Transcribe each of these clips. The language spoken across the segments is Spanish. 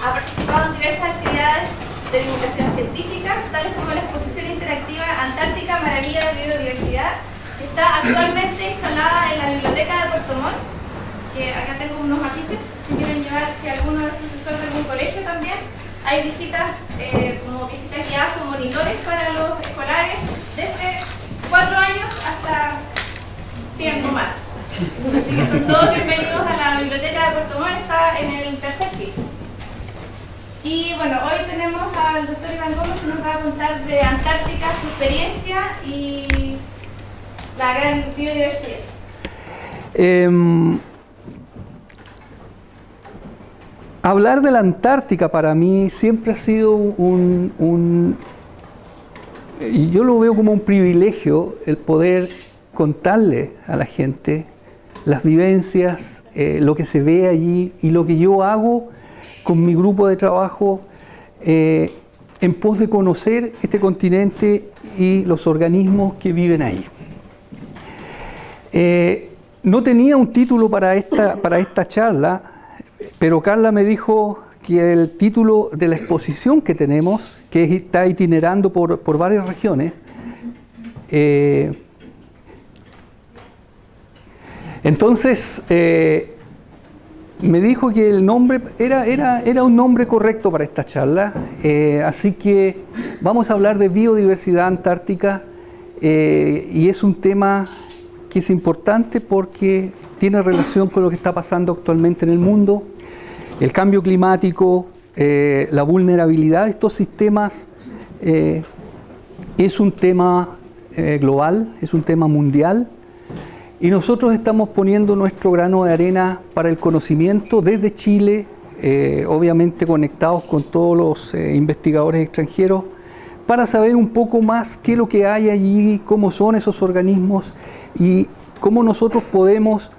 Ha participado en diversas actividades de divulgación científica, tales como la exposición interactiva Antártica Maravilla de Biodiversidad, que está actualmente instalada en la biblioteca de Puerto Montt, que acá tengo unos afiches, si quieren llevar, si alguno de los profesores de algún colegio también. Hay visitas, como visitas guiadas con monitores para los escolares, desde 4 años hasta 100 o más. Así que son todos bienvenidos a la biblioteca de Puerto Montt, está en el 3er piso. Y bueno, hoy tenemos al doctor Iván Gómez que nos va a contar de Antártica, su experiencia y la gran biodiversidad. Hablar de la Antártica para mí siempre ha sido y yo lo veo como un privilegio el poder contarle a la gente las vivencias, lo que se ve allí y lo que yo hago con mi grupo de trabajo en pos de conocer este continente y los organismos que viven ahí. No tenía un título para esta charla, pero Carla me dijo que el título de la exposición que tenemos, que está itinerando por varias regiones, entonces me dijo que el nombre era un nombre correcto para esta charla, así que vamos a hablar de biodiversidad antártica, y es un tema que es importante porque tiene relación con lo que está pasando actualmente en el mundo, el cambio climático, la vulnerabilidad de estos sistemas. Es un tema global, es un tema mundial, y nosotros estamos poniendo nuestro grano de arena para el conocimiento desde Chile, obviamente conectados con todos los investigadores extranjeros, para saber un poco más qué es lo que hay allí, cómo son esos organismos y cómo nosotros podemos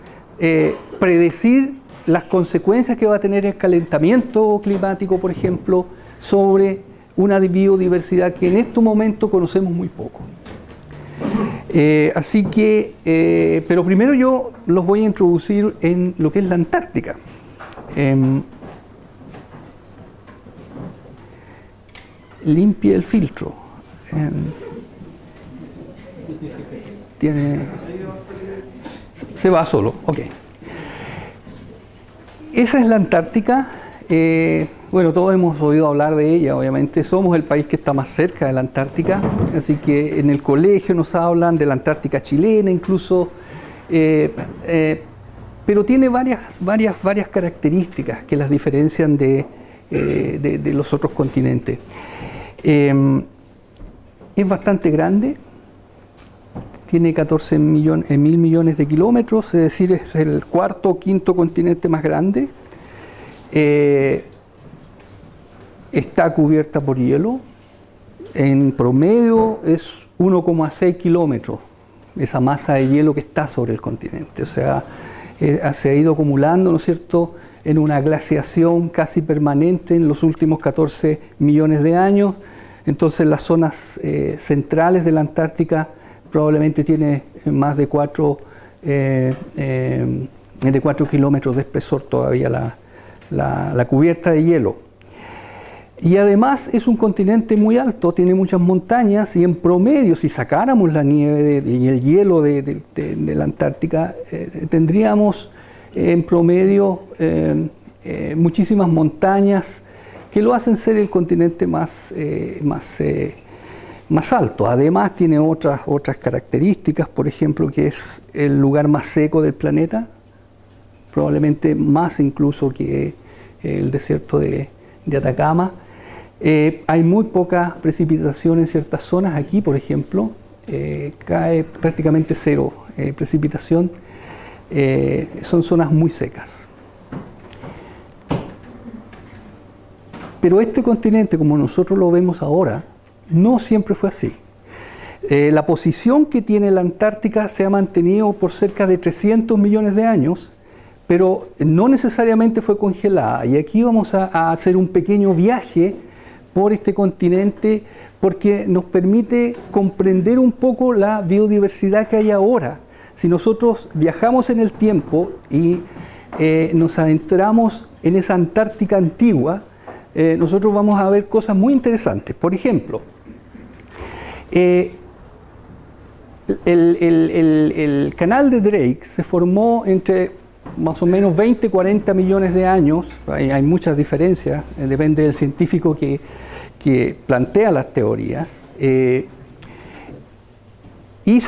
predecir las consecuencias que va a tener el calentamiento climático, por ejemplo, sobre una biodiversidad que en este momento conocemos muy poco. Así que, pero primero yo los voy a introducir en lo que es la Antártica. Limpie el filtro. Se va solo, ok. Esa es la Antártica. Bueno, todos hemos oído hablar de ella, obviamente. Somos el país que está más cerca de la Antártica, así que en el colegio nos hablan de la Antártica chilena incluso, pero tiene varias características que las diferencian de los otros continentes. Es bastante grande, tiene 14.000 millones de kilómetros, es decir, es el cuarto o quinto continente más grande. Está cubierta por hielo, en promedio es 1,6 kilómetros esa masa de hielo que está sobre el continente, o sea, se ha ido acumulando, ¿no es cierto?, en una glaciación casi permanente en los últimos 14 millones de años. Entonces las zonas centrales de la Antártica probablemente tiene más de 4 kilómetros de espesor todavía la cubierta de hielo. Y además es un continente muy alto, tiene muchas montañas, y en promedio, si sacáramos la nieve y el hielo de la Antártica, tendríamos en promedio muchísimas montañas que lo hacen ser el continente más alto. Además tiene otras características, por ejemplo, que es el lugar más seco del planeta, probablemente más incluso que el desierto de Atacama. Hay muy poca precipitación en ciertas zonas. Aquí, por ejemplo, cae prácticamente cero precipitación. Son zonas muy secas. Pero este continente, como nosotros lo vemos ahora, no siempre fue así. La posición que tiene la Antártica se ha mantenido por cerca de 300 millones de años, pero no necesariamente fue congelada. Y aquí vamos a hacer un pequeño viaje por este continente porque nos permite comprender un poco la biodiversidad que hay ahora. Si nosotros viajamos en el tiempo y nos adentramos en esa Antártica antigua, nosotros vamos a ver cosas muy interesantes. Por ejemplo, el canal de Drake se formó entre más o menos 20, 40 millones de años. Hay muchas diferencias, depende del científico que plantea las teorías. Y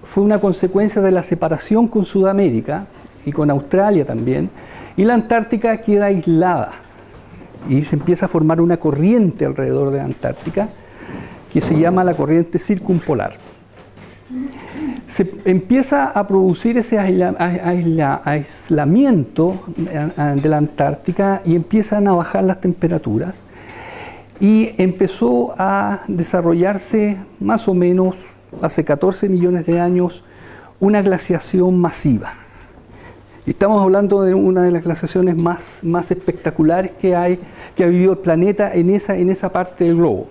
fue una consecuencia de la separación con Sudamérica y con Australia también, y la Antártica queda aislada y se empieza a formar una corriente alrededor de la Antártica que se llama la corriente circumpolar. Se empieza a producir ese aislamiento de la Antártica y empiezan a bajar las temperaturas. Y empezó a desarrollarse más o menos hace 14 millones de años una glaciación masiva. Estamos hablando de una de las glaciaciones más espectaculares que ha vivido el planeta en esa parte del globo.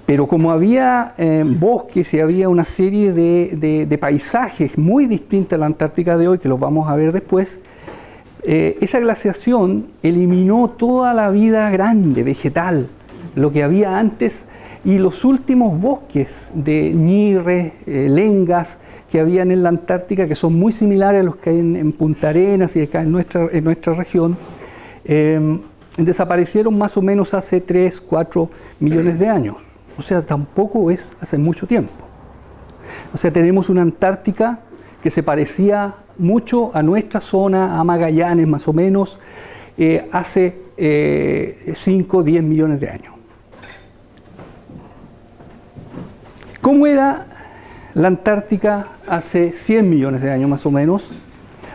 Pero como había bosques y había una serie de paisajes muy distintos a la Antártica de hoy, que los vamos a ver después, esa glaciación eliminó toda la vida grande, vegetal, lo que había antes, y los últimos bosques de ñirres, lengas que habían en la Antártica, que son muy similares a los que hay en Punta Arenas y acá en nuestra región, desaparecieron más o menos hace 3, 4 millones de años. O sea, tampoco es hace mucho tiempo. O sea, tenemos una Antártica que se parecía mucho a nuestra zona, a Magallanes más o menos, hace 5 o 10 millones de años. ¿Cómo era la Antártica hace 100 millones de años más o menos?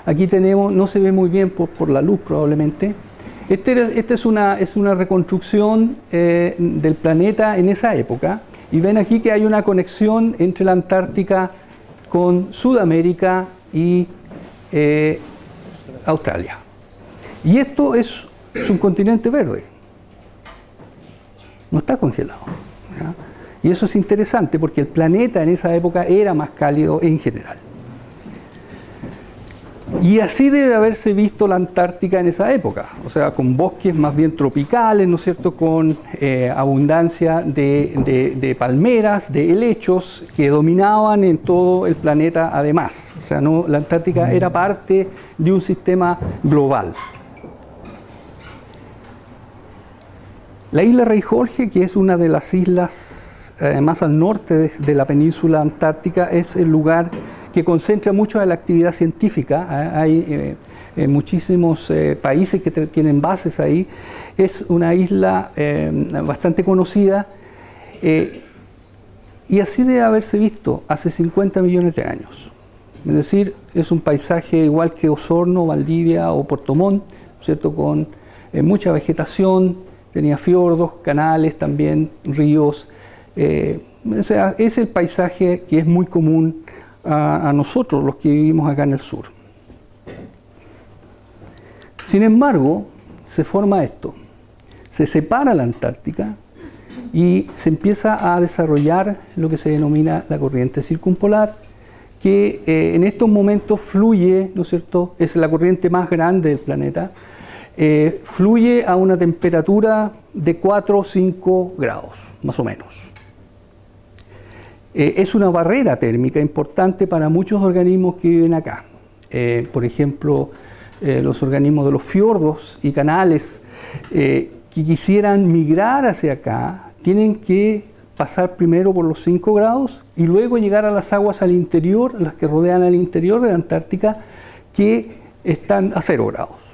Aquí tenemos, no se ve muy bien por la luz probablemente. Esta es una reconstrucción del planeta en esa época, y ven aquí que hay una conexión entre la Antártica con Sudamérica y Australia. Y esto es un continente verde, no está congelado, ¿ya? Y eso es interesante porque el planeta en esa época era más cálido en general. Y así debe haberse visto la Antártica en esa época, o sea, con bosques más bien tropicales, ¿no es cierto?, con abundancia de palmeras, de helechos que dominaban en todo el planeta además. O sea, no, la Antártica era parte de un sistema global. La isla Rey Jorge, que es una de las islas más al norte de la península antártica, es el lugar que concentra mucho de la actividad científica. Hay muchísimos países que tienen bases ahí. Es una isla bastante conocida y así debe haberse visto hace 50 millones de años. Es decir, es un paisaje igual que Osorno, Valdivia o Puerto Montt, ¿cierto?, con mucha vegetación, tenía fiordos, canales también, ríos. O sea, es el paisaje que es muy común a nosotros, los que vivimos acá en el sur. Sin embargo, se forma esto. Se separa la Antártica y se empieza a desarrollar lo que se denomina la corriente circumpolar, que en estos momentos fluye, ¿no es cierto?, es la corriente más grande del planeta, fluye a una temperatura de 4 o 5 grados, más o menos. Es una barrera térmica importante para muchos organismos que viven acá. Por ejemplo, los organismos de los fiordos y canales que quisieran migrar hacia acá, tienen que pasar primero por los 5 grados y luego llegar a las aguas al interior, las que rodean al interior de la Antártica, que están a 0 grados.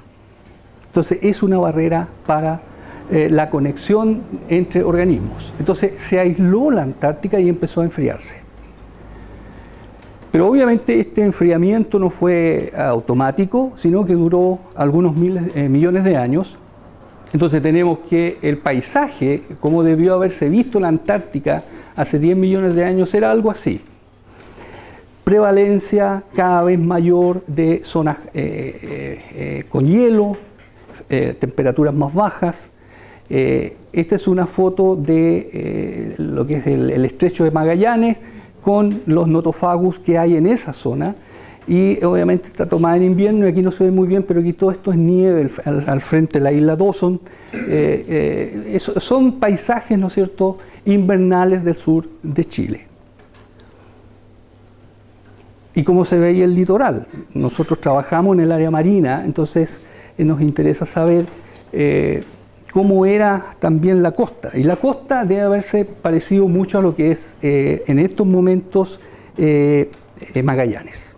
Entonces es una barrera para la conexión entre organismos. Entonces se aisló la Antártica y empezó a enfriarse. Pero obviamente este enfriamiento no fue automático, sino que duró algunos millones de años. Entonces tenemos que el paisaje, como debió haberse visto la Antártica hace 10 millones de años, era algo así. Prevalencia cada vez mayor de zonas con hielo, temperaturas más bajas. Esta es una foto de lo que es el estrecho de Magallanes con los notofagus que hay en esa zona. y obviamente está tomada en invierno, y aquí no se ve muy bien, pero aquí todo esto es nieve al frente de la isla Dawson. Son paisajes, ¿no es cierto?, invernales del sur de Chile. Y cómo se veía el litoral. Nosotros trabajamos en el área marina, entonces nos interesa saber cómo era también la costa. Y la costa debe haberse parecido mucho a lo que es en estos momentos Magallanes.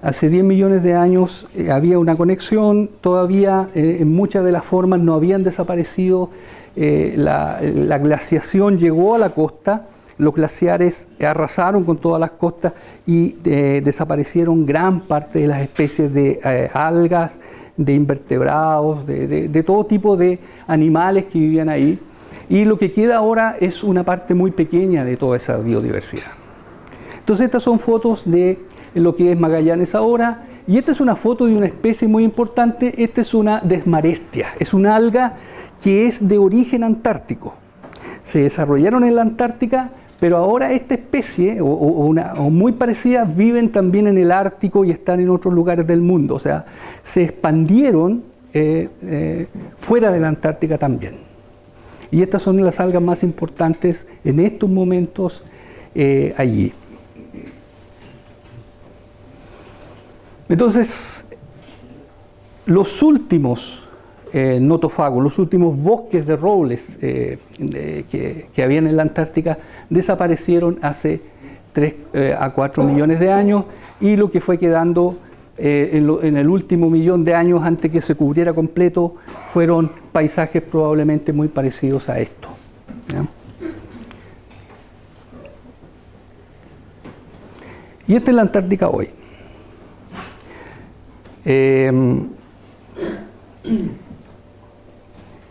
Hace 10 millones de años había una conexión, todavía en muchas de las formas no habían desaparecido, la glaciación llegó a la costa, los glaciares arrasaron con todas las costas y desaparecieron gran parte de las especies de algas, de invertebrados, de todo tipo de animales que vivían ahí, y lo que queda ahora es una parte muy pequeña de toda esa biodiversidad. Entonces estas son fotos de lo que es Magallanes ahora, y esta es una foto de una especie muy importante. Esta es una desmarestia, es una alga que es de origen antártico. Se desarrollaron en la Antártica, pero ahora esta especie, o muy parecida, viven también en el Ártico y están en otros lugares del mundo. O sea, se expandieron fuera de la Antártica también. Y estas son las algas más importantes en estos momentos allí. Entonces, los últimos notofagos, los últimos bosques de robles que habían en la Antártica desaparecieron hace 3 a 4 millones de años, y lo que fue quedando en el último millón de años antes que se cubriera completo fueron paisajes probablemente muy parecidos a esto, ¿ya? Y esta es la Antártica hoy.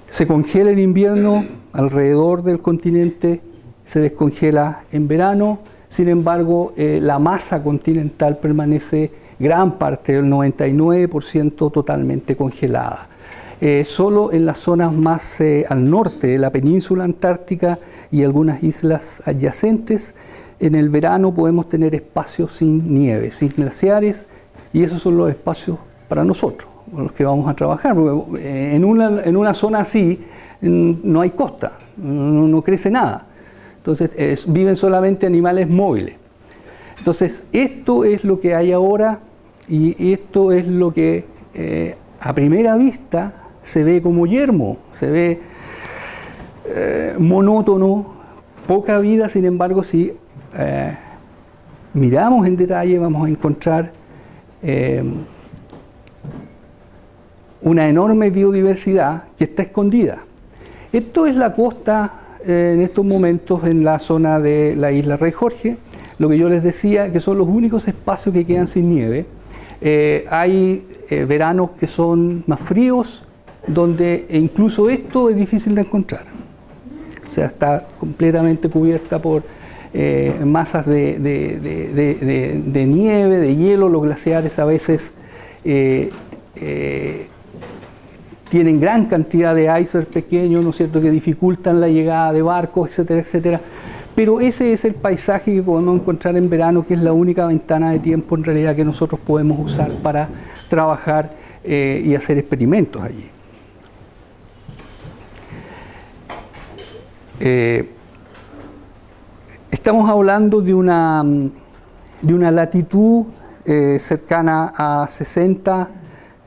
Se congela en invierno alrededor del continente, se descongela en verano. Sin embargo, la masa continental permanece gran parte del 99% totalmente congelada. Solo en las zonas más al norte de la península antártica y algunas islas adyacentes, en el verano podemos tener espacios sin nieve, sin glaciares, y esos son los espacios para nosotros, los que vamos a trabajar. En una zona así no hay costa, no crece nada. Entonces viven solamente animales móviles. Entonces esto es lo que hay ahora, y esto es lo que a primera vista se ve como yermo, se ve monótono, poca vida. Sin embargo, si miramos en detalle, vamos a encontrar una enorme biodiversidad que está escondida. Esto es la costa en estos momentos en la zona de la isla Rey Jorge, lo que yo les decía, que son los únicos espacios que quedan sin nieve. Hay veranos que son más fríos, donde incluso esto es difícil de encontrar. O sea, está completamente cubierta por masas de nieve, de hielo. Los glaciares a veces tienen gran cantidad de iceberg pequeños, ¿no es cierto?, que dificultan la llegada de barcos, etcétera, etcétera. Pero ese es el paisaje que podemos encontrar en verano, que es la única ventana de tiempo en realidad que nosotros podemos usar para trabajar y hacer experimentos allí. Estamos hablando de una latitud cercana a 60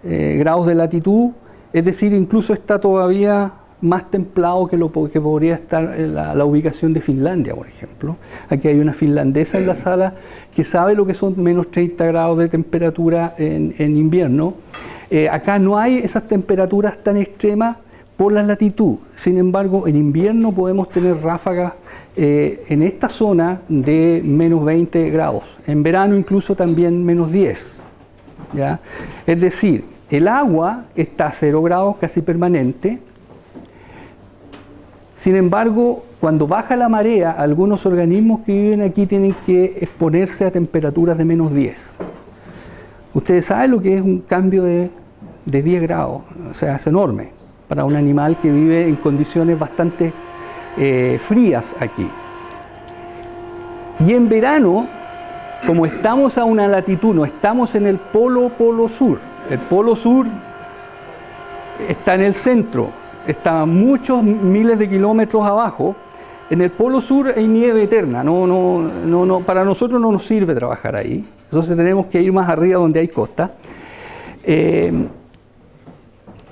grados de latitud, es decir, incluso está todavía más templado que lo que podría estar en la ubicación de Finlandia, por ejemplo. Aquí hay una finlandesa en la sala que sabe lo que son menos 30 grados de temperatura en invierno. Acá no hay esas temperaturas tan extremas por la latitud. Sin embargo, en invierno podemos tener ráfagas en esta zona de menos 20 grados. En verano incluso también menos 10. ¿Ya? Es decir, el agua está a 0 grados casi permanente. Sin embargo, cuando baja la marea, algunos organismos que viven aquí tienen que exponerse a temperaturas de menos 10. Ustedes saben lo que es un cambio de 10 grados, o sea, es enorme para un animal que vive en condiciones bastante frías aquí. Y en verano, como estamos a una latitud, no estamos en el polo sur. El polo sur está en el centro, está muchos miles de kilómetros abajo. En el polo sur hay nieve eterna, para nosotros no nos sirve trabajar ahí. Entonces tenemos que ir más arriba donde hay costa.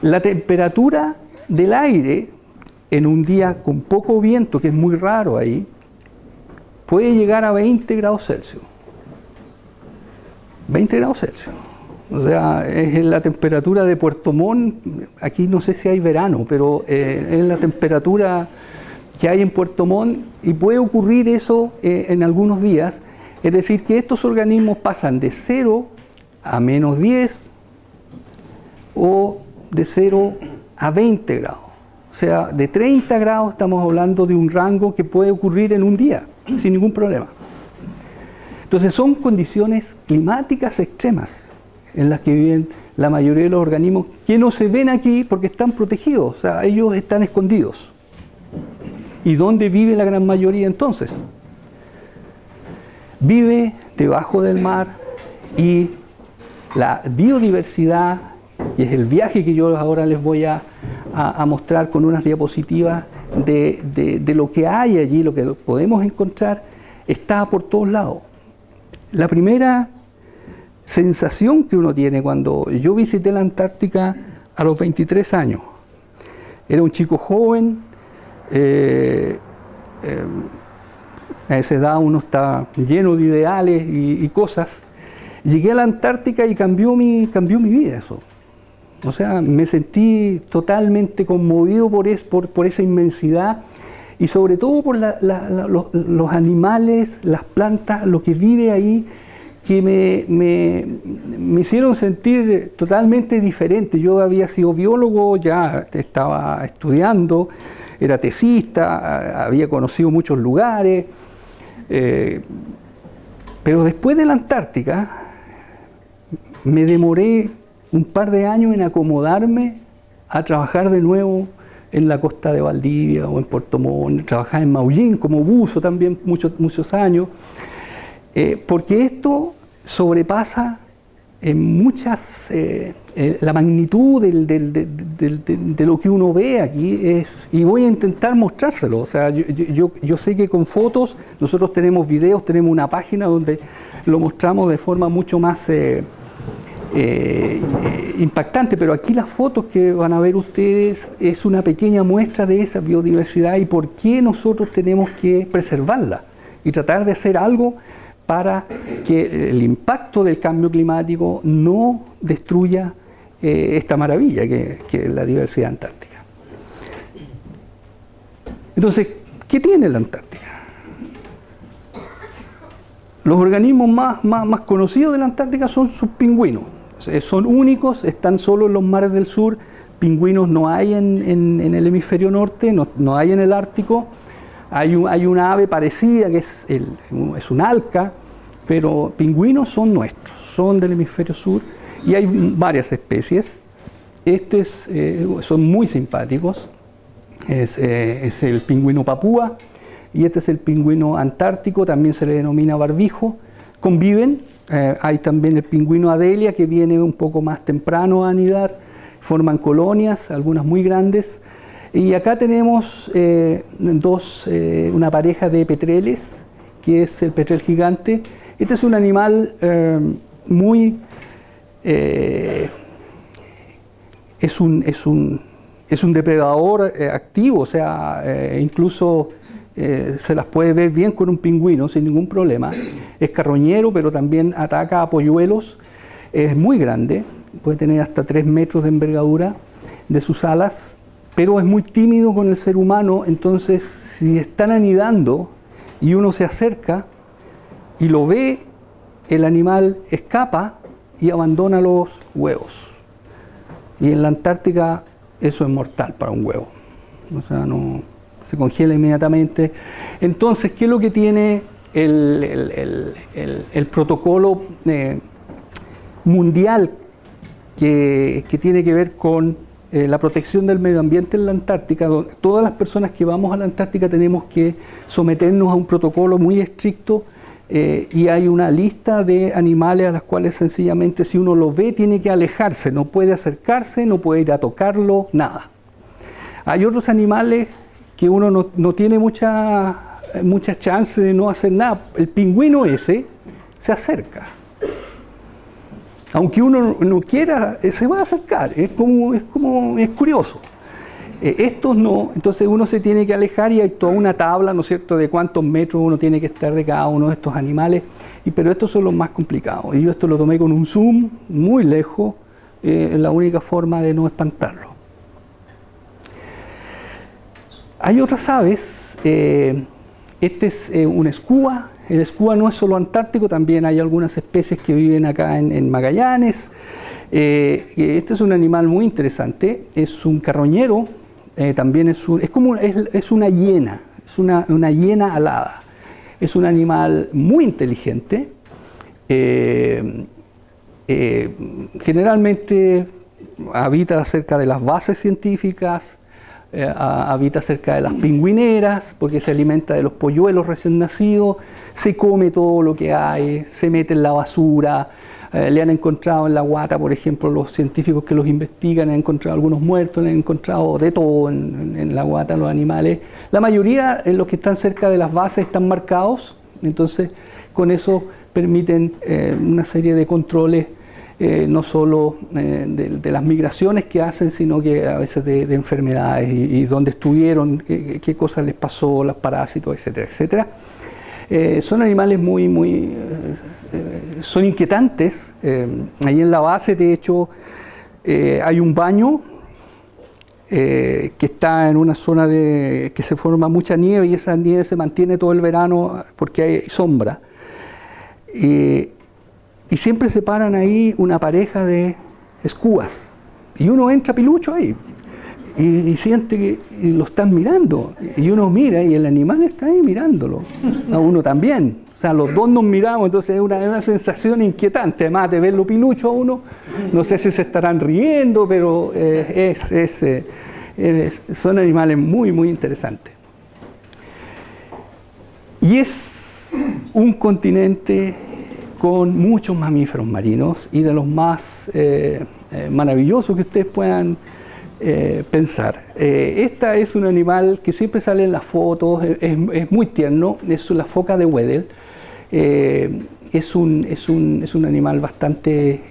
La temperatura del aire en un día con poco viento, que es muy raro ahí, puede llegar a 20 grados Celsius. 20 grados Celsius. O sea, es la temperatura de Puerto Montt. Aquí no sé si hay verano, pero es la temperatura que hay en Puerto Montt, y puede ocurrir eso en algunos días. Es decir, que estos organismos pasan de 0 a menos 10 o de 0 a 20 grados. O sea, de 30 grados estamos hablando de un rango que puede ocurrir en un día, sin ningún problema. Entonces son condiciones climáticas extremas en las que viven la mayoría de los organismos, que no se ven aquí porque están protegidos, o sea, ellos están escondidos. ¿Y dónde vive la gran mayoría entonces? Vive debajo del mar, y la biodiversidad, que es el viaje que yo ahora les voy a mostrar con unas diapositivas de lo que hay allí, lo que podemos encontrar, está por todos lados. La primera sensación que uno tiene cuando yo visité la Antártica a los 23 años, era un chico joven, a esa edad uno está lleno de ideales y cosas. Llegué a la Antártica y cambió mi vida eso. O sea, me sentí totalmente conmovido por esa inmensidad, y sobre todo por los animales, las plantas, lo que vive ahí, que me hicieron sentir totalmente diferente. Yo había sido biólogo, ya estaba estudiando, era tesista, había conocido muchos lugares, pero después de la Antártica me demoré un par de años en acomodarme a trabajar de nuevo en la costa de Valdivia o en Puerto Montt, trabajar en Maullín como buzo también muchos años, porque esto sobrepasa en muchas, la magnitud de lo que uno ve aquí, y voy a intentar mostrárselo. O sea, yo sé que con fotos, nosotros tenemos videos, tenemos una página donde lo mostramos de forma mucho más impactante, pero aquí las fotos que van a ver ustedes es una pequeña muestra de esa biodiversidad y por qué nosotros tenemos que preservarla y tratar de hacer algo para que el impacto del cambio climático no destruya esta maravilla que es la diversidad antártica. Entonces, ¿qué tiene la Antártica? Los organismos más conocidos de la Antártica son sus pingüinos. Son únicos, están solo en los mares del sur. Pingüinos no hay en el hemisferio norte, no hay en el Ártico. Hay una ave parecida que es un alca, pero pingüinos son nuestros, son del hemisferio sur, y hay varias especies. Son muy simpáticos. Es el pingüino papúa, y este es el pingüino antártico, también se le denomina barbijo. Conviven. Hay también el pingüino Adelia, que viene un poco más temprano a anidar, forman colonias, algunas muy grandes. Y acá tenemos una pareja de petreles, que es el petrel gigante. Este es un animal es un depredador activo, o sea, incluso se las puede ver bien con un pingüino sin ningún problema. Es carroñero, pero también ataca a polluelos. Es muy grande, puede tener hasta 3 metros de envergadura de sus alas, pero es muy tímido con el ser humano. Entonces, si están anidando y uno se acerca y lo ve, el animal escapa y abandona los huevos. Y en la Antártica eso es mortal para un huevo. O sea, no se congela inmediatamente. Entonces, ¿qué es lo que tiene el protocolo mundial que tiene que ver con la protección del medio ambiente en la Antártica? Todas las personas que vamos a la Antártica tenemos que someternos a un protocolo muy estricto y hay una lista de animales a las cuales sencillamente si uno lo ve tiene que alejarse, no puede acercarse, no puede ir a tocarlo, nada. Hay otros animales que uno no tiene mucha chance de no hacer nada. El pingüino ese se acerca. Aunque uno no quiera, se va a acercar. Es curioso. Estos no, entonces uno se tiene que alejar y hay toda una tabla, ¿no es cierto?, de cuántos metros uno tiene que estar de cada uno de estos animales, pero estos son los más complicados. Y yo esto lo tomé con un zoom muy lejos, es la única forma de no espantarlo. Hay otras aves, este es un escúa. El escúa no es solo antártico, también hay algunas especies que viven acá en Magallanes. Este es un animal muy interesante, es un carroñero. También es una hiena, es una hiena alada. Es un animal muy inteligente. Generalmente habita cerca de las bases científicas, habita cerca de las pingüineras, porque se alimenta de los polluelos recién nacidos, se come todo lo que hay, se mete en la basura. Le han encontrado en la guata, por ejemplo, los científicos que los investigan han encontrado algunos muertos, han encontrado de todo en la guata los animales. La mayoría, los que están cerca de las bases, están marcados, entonces con eso permiten una serie de controles, no solo de las migraciones que hacen, sino que a veces de enfermedades y dónde estuvieron, qué cosas les pasó, los parásitos, etcétera, etcétera. Son animales son inquietantes. Ahí en la base, de hecho, hay un baño que está en una zona que se forma mucha nieve y esa nieve se mantiene todo el verano porque hay sombra. Y siempre se paran ahí una pareja de escúas y uno entra pilucho ahí. Y siente que lo están mirando, y uno mira y el animal está ahí mirándolo, a uno también, o sea, los dos nos miramos, entonces es una sensación inquietante, además de verlo pilucho a uno, no sé si se estarán riendo, pero son animales muy, muy interesantes. Y es un continente con muchos mamíferos marinos y de los más maravillosos que ustedes puedan pensar. Esta es un animal que siempre sale en las fotos, es muy tierno, es la foca de Weddell. Es un animal bastante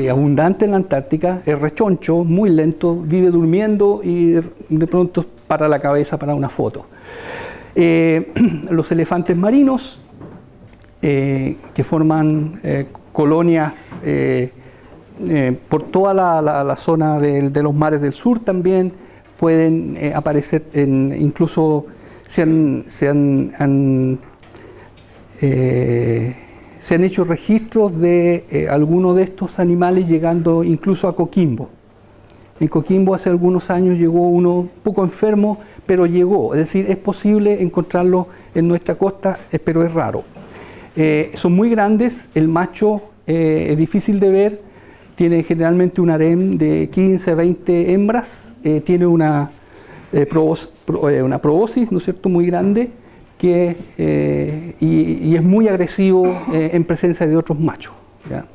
abundante en la Antártica, es rechoncho, muy lento, vive durmiendo y de pronto para la cabeza para una foto. Los elefantes marinos, que forman colonias por toda la zona de los mares del sur también pueden aparecer, incluso se han hecho registros de algunos de estos animales llegando incluso a Coquimbo. En Coquimbo hace algunos años llegó uno un poco enfermo, pero llegó, es decir, es posible encontrarlo en nuestra costa, pero es raro. Son muy grandes, el macho es difícil de ver. Tiene generalmente un harem de 15 a 20 hembras, tiene una proboscis, ¿no es cierto?, muy grande, y es muy agresivo en presencia de otros machos, ¿ya?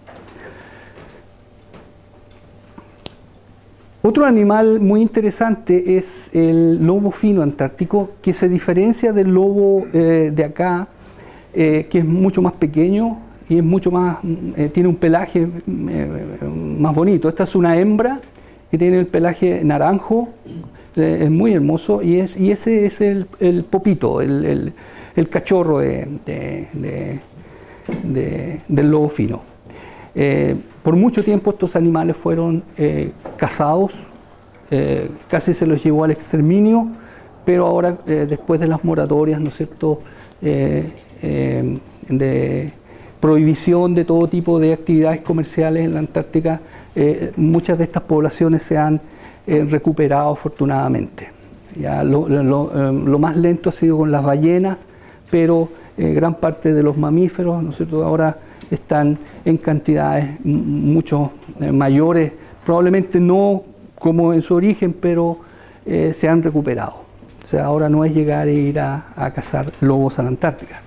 Otro animal muy interesante es el lobo fino antártico, que se diferencia del lobo de acá, que es mucho más pequeño, y es mucho más, tiene un pelaje más bonito. Esta es una hembra que tiene el pelaje naranjo, es muy hermoso, y ese es el popito, el cachorro del lobo fino. Por mucho tiempo estos animales fueron cazados, casi se los llevó al exterminio, pero ahora después de las moratorias, ¿no es cierto?, de prohibición de todo tipo de actividades comerciales en la Antártica, muchas de estas poblaciones se han recuperado afortunadamente. Ya, lo más lento ha sido con las ballenas, pero gran parte de los mamíferos, ¿no es cierto?, ahora están en cantidades mucho mayores, probablemente no como en su origen, pero se han recuperado. O sea, ahora no es llegar e ir a cazar lobos a la Antártica.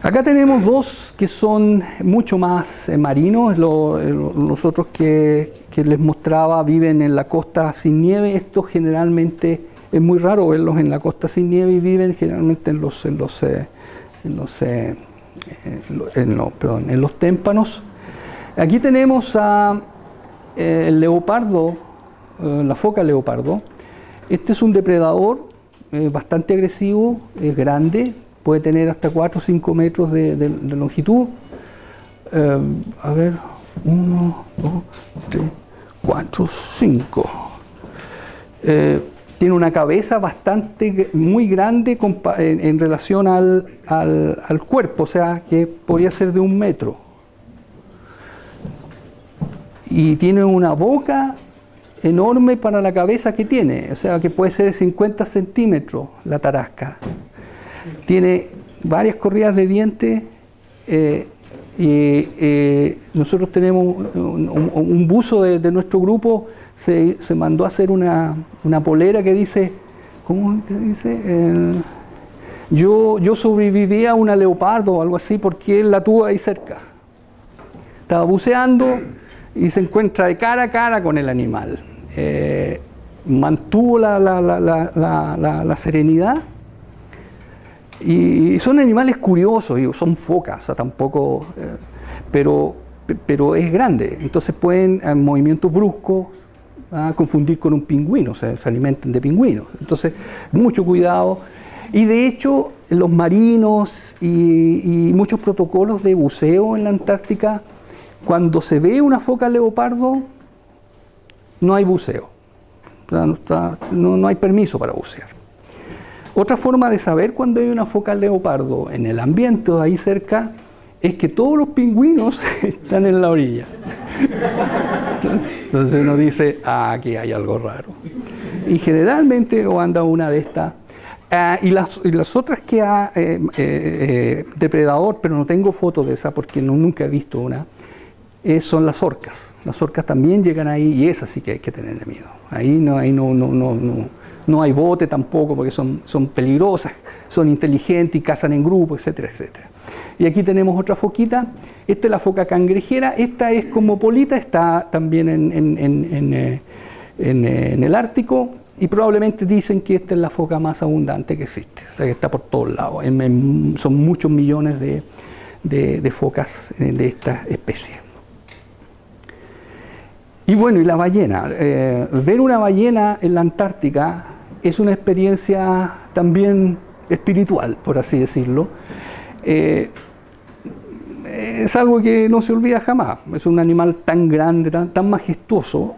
Acá tenemos dos que son mucho más marinos. Los otros que les mostraba viven en la costa sin nieve. Estos generalmente es muy raro verlos en la costa sin nieve y viven generalmente en los témpanos. Aquí tenemos el leopardo, la foca leopardo. Este es un depredador bastante agresivo, es grande. Puede tener hasta 4 o 5 metros de longitud. A ver, 1, 2, 3, 4, 5. Tiene una cabeza muy grande en relación al cuerpo, o sea, que podría ser de 1 metro. Y tiene una boca enorme para la cabeza que tiene, o sea, que puede ser 50 centímetros la tarasca. Tiene varias corridas de dientes y nosotros tenemos un buzo de nuestro grupo, se mandó a hacer una polera que dice, ¿cómo se dice? Yo sobreviví a una leopardo o algo así porque él la tuvo ahí cerca. Estaba buceando y se encuentra de cara a cara con el animal. Mantuvo la serenidad. Y son animales curiosos, son focas, o sea, tampoco, pero es grande, entonces pueden en movimientos bruscos confundir con un pingüino, o sea, se alimentan de pingüinos, entonces mucho cuidado. Y de hecho los marinos y muchos protocolos de buceo en la Antártica, cuando se ve una foca leopardo no hay buceo, o sea, no hay permiso para bucear. Otra forma de saber cuando hay una foca leopardo en el ambiente o ahí cerca es que todos los pingüinos están en la orilla. Entonces uno dice, aquí hay algo raro. Y generalmente o anda una de estas. Y las otras que depredador, pero no tengo foto de esa porque nunca he visto una, son las orcas. Las orcas también llegan ahí y esas sí que hay que tener miedo. Ahí no hay bote tampoco porque son peligrosas, son inteligentes y cazan en grupo, etcétera, etcétera. Y aquí tenemos otra foquita. Esta es la foca cangrejera. Esta es cosmopolita, está también en el Ártico y probablemente dicen que esta es la foca más abundante que existe. O sea que está por todos lados. Son muchos millones de focas de esta especie. Y bueno, y la ballena. Ver una ballena en la Antártica es una experiencia también espiritual, por así decirlo. Es algo que no se olvida jamás. Es un animal tan grande, tan majestuoso.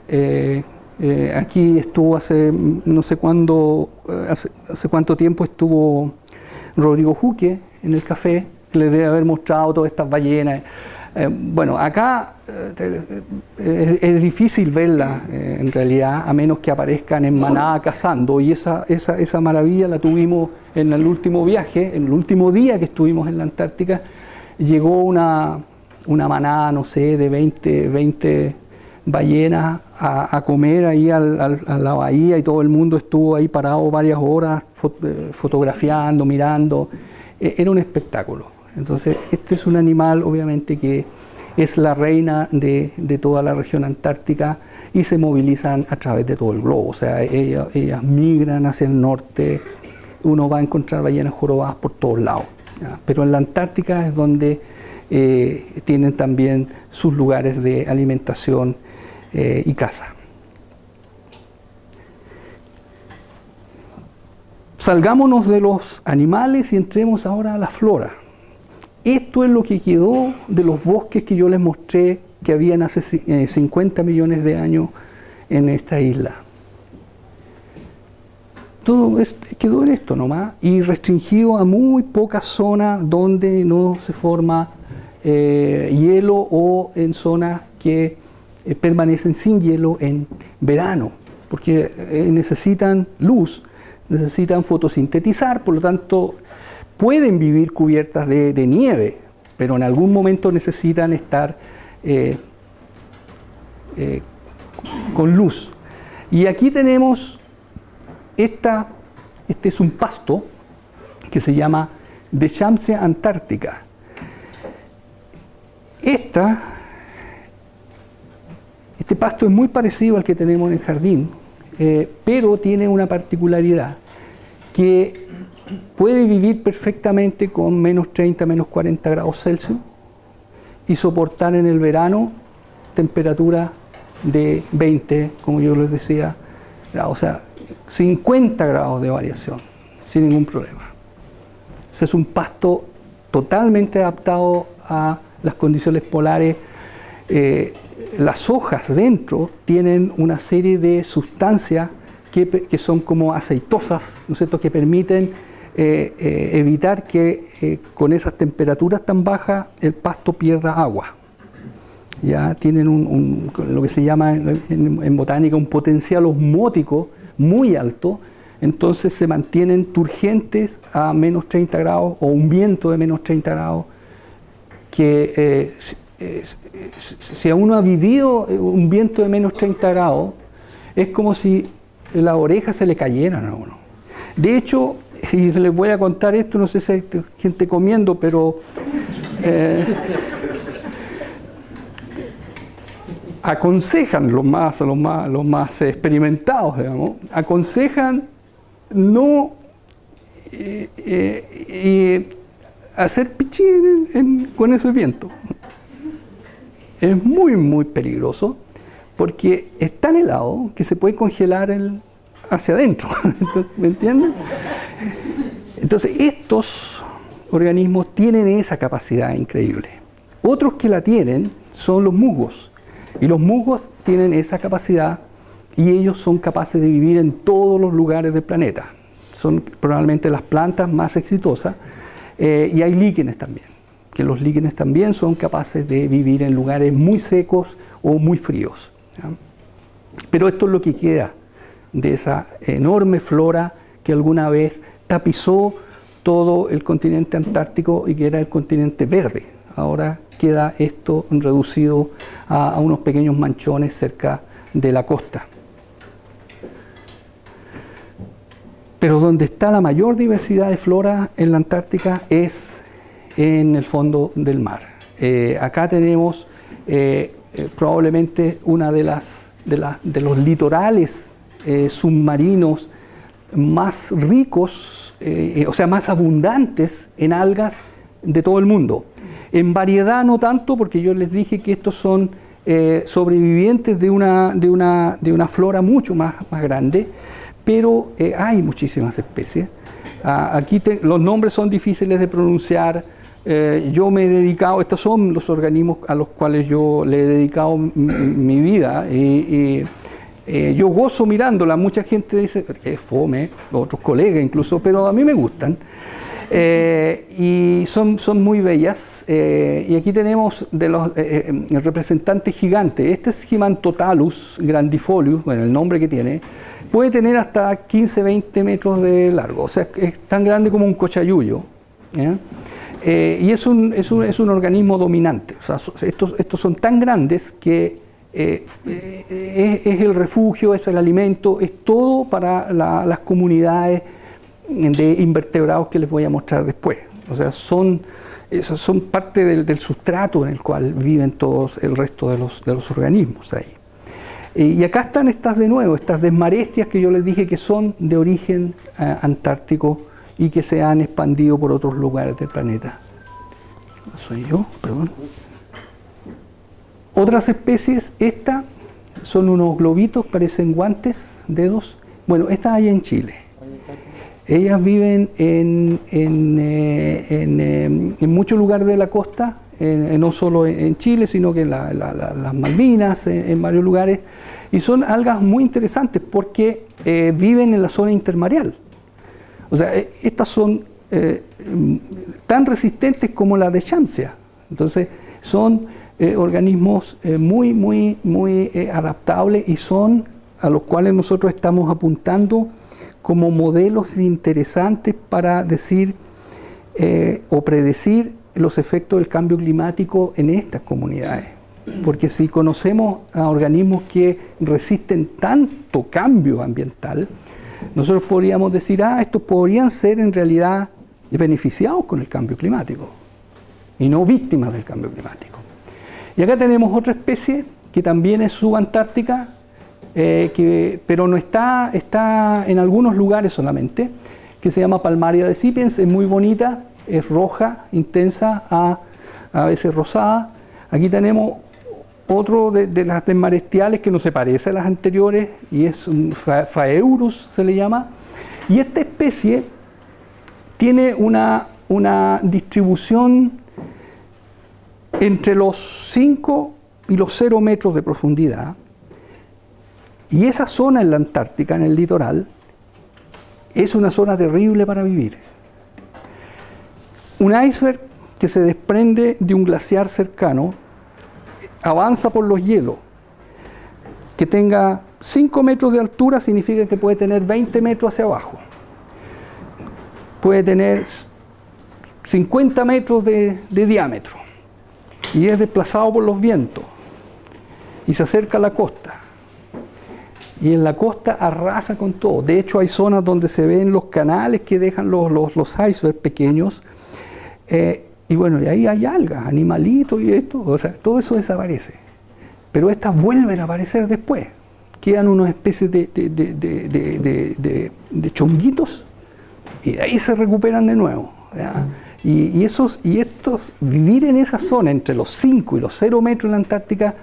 Aquí estuvo hace cuánto tiempo estuvo Rodrigo Juque en el café, que les debe haber mostrado todas estas ballenas. Bueno, acá es difícil verla en realidad, a menos que aparezcan en manada cazando, y esa maravilla la tuvimos en el último viaje, en el último día que estuvimos en la Antártica. Llegó una manada, no sé, de 20 ballenas a comer ahí a la bahía, y todo el mundo estuvo ahí parado varias horas fotografiando, mirando. Era un espectáculo. Entonces, este es un animal, obviamente, que es la reina de toda la región antártica y se movilizan a través de todo el globo. O sea, ellas migran hacia el norte, uno va a encontrar ballenas jorobadas por todos lados, ¿ya? Pero en la Antártica es donde tienen también sus lugares de alimentación y caza. Salgámonos de los animales y entremos ahora a la flora. Esto es lo que quedó de los bosques que yo les mostré que habían hace 50 millones de años en esta isla. Todo quedó en esto nomás y restringido a muy pocas zonas donde no se forma hielo o en zonas que permanecen sin hielo en verano, porque necesitan luz, necesitan fotosintetizar, por lo tanto pueden vivir cubiertas de nieve, pero en algún momento necesitan estar con luz. Y aquí tenemos este es un pasto que se llama Deschamps antártica. Este pasto es muy parecido al que tenemos en el jardín, pero tiene una particularidad, que puede vivir perfectamente con menos 30, menos 40 grados Celsius y soportar en el verano temperaturas de 20, como yo les decía, grados, o sea, 50 grados de variación, sin ningún problema. Ese es un pasto totalmente adaptado a las condiciones polares. Las hojas dentro tienen una serie de sustancias que son como aceitosas, ¿no es cierto?, que permiten evitar que con esas temperaturas tan bajas el pasto pierda agua. Ya tienen lo que se llama en botánica un potencial osmótico muy alto, entonces se mantienen turgentes a menos 30 grados o un viento de menos 30 grados que si a uno ha vivido un viento de menos 30 grados es como si las orejas se le cayeran a uno. De hecho, y les voy a contar esto, no sé si hay gente comiendo, pero aconsejan los más experimentados, digamos, aconsejan no hacer pichí con ese viento. Es muy, muy peligroso porque es tan helado que se puede congelar hacia adentro. ¿Me entienden? Entonces, estos organismos tienen esa capacidad increíble. Otros que la tienen son los musgos. Y los musgos tienen esa capacidad y ellos son capaces de vivir en todos los lugares del planeta. Son probablemente las plantas más exitosas. Y hay líquenes también, que los líquenes también son capaces de vivir en lugares muy secos o muy fríos, ¿ya? Pero esto es lo que queda de esa enorme flora que alguna vez tapizó todo el continente antártico y que era el continente verde. Ahora queda esto reducido a unos pequeños manchones cerca de la costa. Pero donde está la mayor diversidad de flora en la Antártica es en el fondo del mar. Acá tenemos probablemente una de los litorales submarinos más ricos, o sea, más abundantes en algas de todo el mundo. En variedad no tanto, porque yo les dije que estos son sobrevivientes de una flora mucho más grande, pero hay muchísimas especies. Aquí los nombres son difíciles de pronunciar. Yo me he dedicado, estos son los organismos a los cuales yo le he dedicado mi vida. Yo gozo mirándola. Mucha gente dice que es fome, otros colegas incluso, pero a mí me gustan. Y son muy bellas. Y aquí tenemos de los representantes gigantes. Este es Himantotalus grandifolius, bueno, el nombre que tiene. Puede tener hasta 15-20 metros de largo, o sea, es tan grande como un cochayuyo. Y es un organismo dominante. O sea, estos son tan grandes que es el refugio, es el alimento, es todo para las comunidades de invertebrados que les voy a mostrar después. O sea, son parte del sustrato en el cual viven todos el resto de los organismos ahí. Y acá están estas desmarestias que yo les dije que son de origen antártico y que se han expandido por otros lugares del planeta. Soy yo, perdón. Otras especies, estas son unos globitos, parecen guantes, dedos. Bueno, estas hay en Chile. Ellas viven en muchos lugares de la costa, no solo en Chile, sino que en las Malvinas, en varios lugares, y son algas muy interesantes porque viven en la zona intermareal. O sea, estas son tan resistentes como la de Shamsia. Entonces, son organismos muy adaptables y son a los cuales nosotros estamos apuntando como modelos interesantes para decir o predecir los efectos del cambio climático en estas comunidades. Porque si conocemos a organismos que resisten tanto cambio ambiental, nosotros podríamos decir, estos podrían ser en realidad beneficiados con el cambio climático y no víctimas del cambio climático. Y acá tenemos otra especie que también es subantártica, pero no está en algunos lugares solamente, que se llama Palmaria decipiens, es muy bonita, es roja, intensa, a veces rosada. Aquí tenemos otro de las desmarestiales que no se parece a las anteriores, y es un Phaeurus, se le llama. Y esta especie tiene una distribución entre los 5 y los 0 metros de profundidad. Y esa zona en la Antártica, en el litoral, es una zona terrible para vivir. Un iceberg que se desprende de un glaciar cercano avanza por los hielos. Que tenga 5 metros de altura significa que puede tener 20 metros hacia abajo. Puede tener 50 metros de diámetro. Y es desplazado por los vientos. Y se acerca a la costa. Y en la costa arrasa con todo. De hecho, hay zonas donde se ven los canales que dejan los icebergs pequeños. Y bueno, y ahí hay algas, animalitos y esto. O sea, todo eso desaparece. Pero estas vuelven a aparecer después. Quedan unas especies de chonguitos y de ahí se recuperan de nuevo. ¿Ya? Y estos, vivir en esa zona entre los 5 y los 0 metros en la Antártica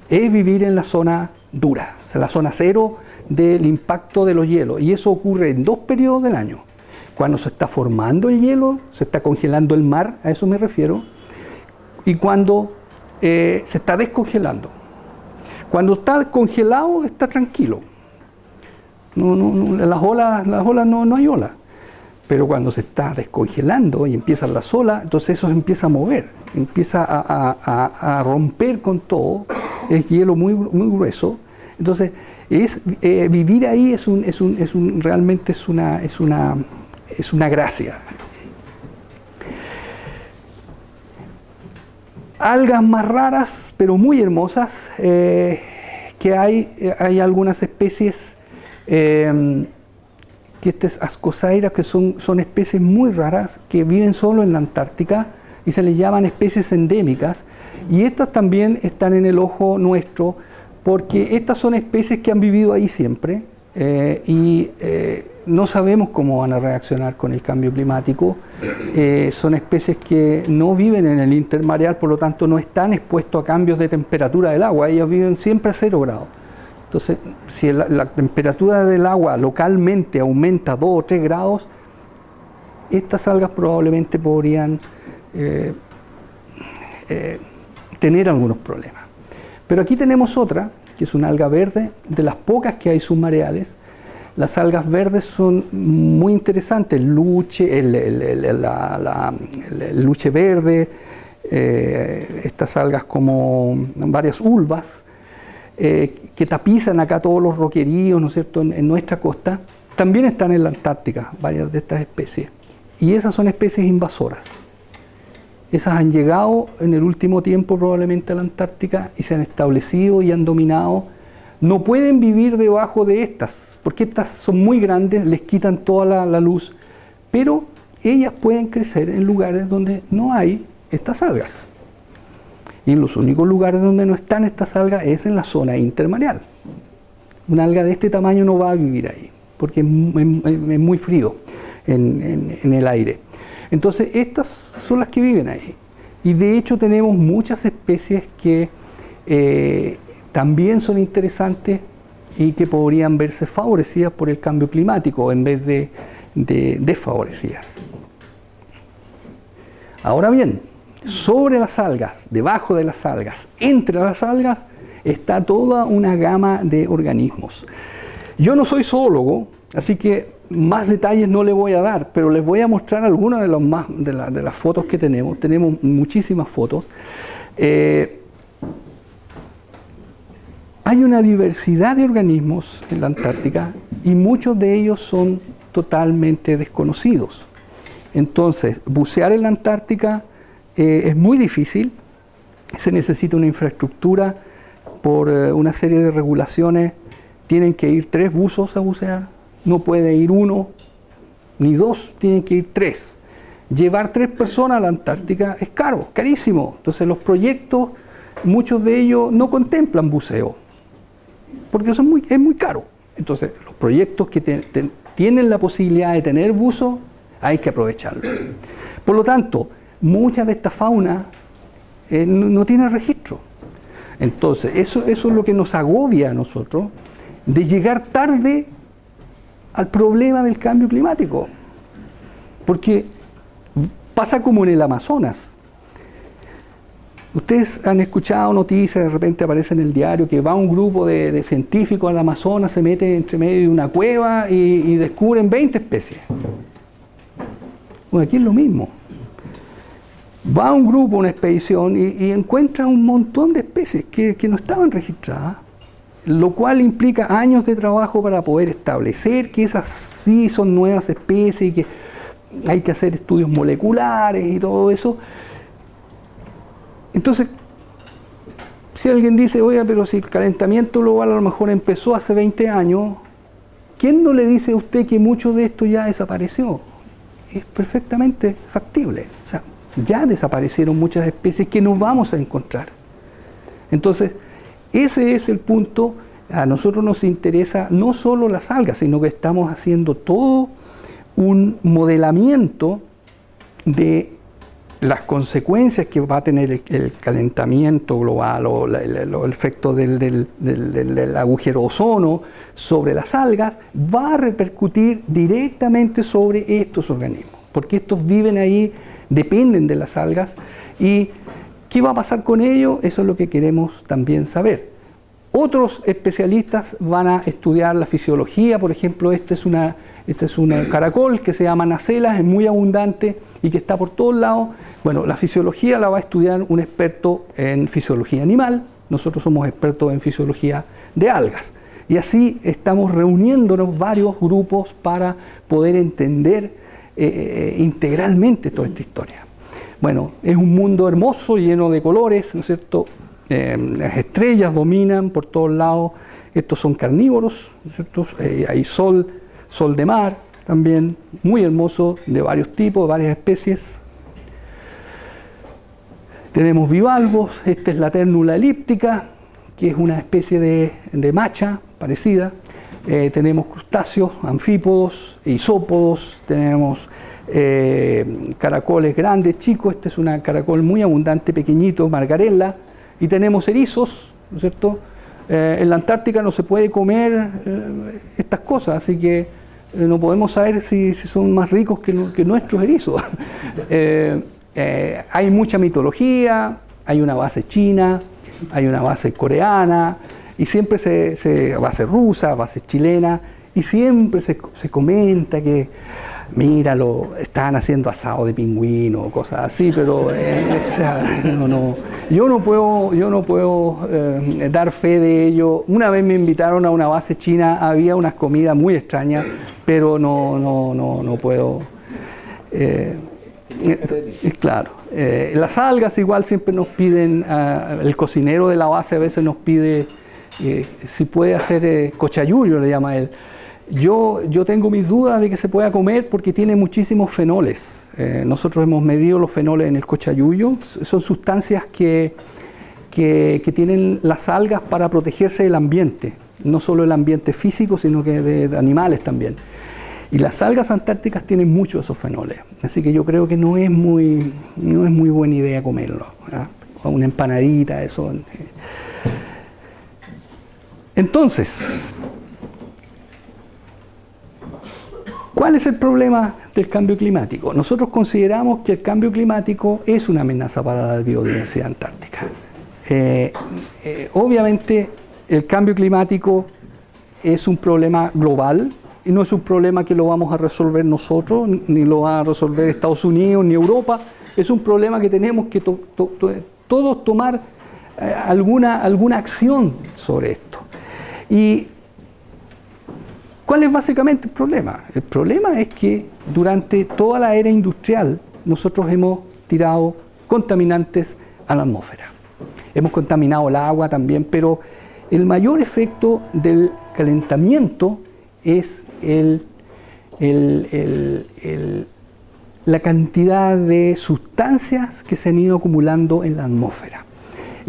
es vivir en la zona dura, o sea, la zona cero del impacto de los hielos. Y eso ocurre en 2 periodos del año. Cuando se está formando el hielo, se está congelando el mar, a eso me refiero, y cuando se está descongelando. Cuando está congelado, está tranquilo. Las olas no hay olas. Pero cuando se está descongelando y empiezan las olas, entonces eso se empieza a mover, empieza a romper con todo, es hielo muy grueso. Entonces, vivir ahí realmente es una gracia. Algas más raras, pero muy hermosas, que hay algunas especies, que estas ascosairas, que son especies muy raras, que viven solo en la Antártica y se les llaman especies endémicas, y estas también están en el ojo nuestro, porque estas son especies que han vivido ahí siempre, y no sabemos cómo van a reaccionar con el cambio climático. Son especies que no viven en el intermareal, por lo tanto no están expuestos a cambios de temperatura del agua, ellos viven siempre a 0 grados. Entonces, si la temperatura del agua localmente aumenta 2 o 3 grados, estas algas probablemente podrían tener algunos problemas. Pero aquí tenemos otra, que es una alga verde, de las pocas que hay submareales. Las algas verdes son muy interesantes, el luche verde, estas algas como varias ulvas, que tapizan acá todos los roqueríos, ¿no es cierto?, en nuestra costa, también están en la Antártica, varias de estas especies. Y esas son especies invasoras. Esas han llegado en el último tiempo probablemente a la Antártica y se han establecido y han dominado. No pueden vivir debajo de estas, porque estas son muy grandes, les quitan toda la luz, pero ellas pueden crecer en lugares donde no hay estas algas. Y en los únicos lugares donde no están estas algas es en la zona intermareal. Una alga de este tamaño no va a vivir ahí, porque es muy frío en el aire. Entonces, estas son las que viven ahí. Y de hecho tenemos muchas especies que también son interesantes y que podrían verse favorecidas por el cambio climático en vez de desfavorecidas. Ahora bien, sobre las algas, debajo de las algas, entre las algas, está toda una gama de organismos. Yo no soy zoólogo, así que más detalles no le voy a dar, pero les voy a mostrar algunas de las fotos que tenemos. Tenemos muchísimas fotos. Hay una diversidad de organismos en la Antártica y muchos de ellos son totalmente desconocidos. Entonces, bucear en la Antártica es muy difícil, se necesita una infraestructura por una serie de regulaciones. Tienen que ir 3 buzos a bucear, no puede ir 1 ni 2, tienen que ir 3. Llevar 3 personas a la Antártica es caro, carísimo. Entonces los proyectos muchos de ellos no contemplan buceo, porque eso es muy caro. Entonces, los proyectos que tienen la posibilidad de tener buzo, hay que aprovecharlo. Por lo tanto, mucha de esta fauna no tiene registro. Entonces, eso es lo que nos agobia a nosotros, de llegar tarde al problema del cambio climático. Porque pasa como en el Amazonas. Ustedes han escuchado noticias, de repente aparece en el diario que va un grupo de científicos al Amazonas, se mete entre medio de una cueva y descubren 20 especies. Bueno, aquí es lo mismo. Va un grupo, una expedición, y encuentra un montón de especies que no estaban registradas, lo cual implica años de trabajo para poder establecer que esas sí son nuevas especies y que hay que hacer estudios moleculares y todo eso. Entonces, si alguien dice, oiga, pero si el calentamiento global a lo mejor empezó hace 20 años, ¿quién no le dice a usted que mucho de esto ya desapareció? Es perfectamente factible. O sea, ya desaparecieron muchas especies que no vamos a encontrar. Entonces, ese es el punto. A nosotros nos interesa no solo las algas, sino que estamos haciendo todo un modelamiento de las consecuencias que va a tener el calentamiento global o el efecto del agujero ozono sobre las algas, va a repercutir directamente sobre estos organismos, porque estos viven ahí, dependen de las algas. ¿Y qué va a pasar con ellos? Eso es lo que queremos también saber. Otros especialistas van a estudiar la fisiología. Por ejemplo, este es un caracol que se llama Nacella, es muy abundante y que está por todos lados. Bueno, la fisiología la va a estudiar un experto en fisiología animal. Nosotros somos expertos en fisiología de algas. Y así estamos reuniéndonos varios grupos para poder entender integralmente toda esta historia. Bueno, es un mundo hermoso, lleno de colores, ¿no es cierto? Las estrellas dominan por todos lados. Estos son carnívoros, ¿no es cierto? Hay sol de mar también, muy hermoso, de varios tipos, de varias especies. Tenemos bivalvos. Esta es la térnula elíptica, que es una especie de macha parecida. Tenemos crustáceos, anfípodos, isópodos, tenemos caracoles grandes, chicos. Este es un caracol muy abundante, pequeñito, margarela. Y tenemos erizos, ¿no es cierto? En la Antártica no se puede comer estas cosas, así que no podemos saber si son más ricos que nuestros erizos. Hay mucha mitología, hay una base china, hay una base coreana, y siempre base rusa, base chilena, y siempre se comenta que, míralo, están haciendo asado de pingüino o cosas así, pero o sea, yo no puedo dar fe de ello. Una vez me invitaron a una base china, había unas comidas muy extrañas, pero no puedo. Claro, las algas igual siempre nos piden, el cocinero de la base a veces nos pide si puede hacer cochayuyo, le llama él. Yo tengo mis dudas de que se pueda comer porque tiene muchísimos fenoles. Nosotros hemos medido los fenoles en el cochayuyo. Son sustancias que tienen las algas para protegerse del ambiente. No solo el ambiente físico, sino que de animales también. Y las algas antárticas tienen muchos de esos fenoles. Así que yo creo que no es muy buena idea comerlo, ¿verdad? O una empanadita, eso. Entonces, ¿cuál es el problema del cambio climático? Nosotros consideramos que el cambio climático es una amenaza para la biodiversidad antártica. Obviamente, el cambio climático es un problema global y no es un problema que lo vamos a resolver nosotros, ni lo va a resolver Estados Unidos, ni Europa. Es un problema que tenemos que todos tomar alguna acción sobre esto. ¿Y cuál es básicamente el problema? El problema es que durante toda la era industrial nosotros hemos tirado contaminantes a la atmósfera. Hemos contaminado el agua también, pero el mayor efecto del calentamiento es la cantidad de sustancias que se han ido acumulando en la atmósfera.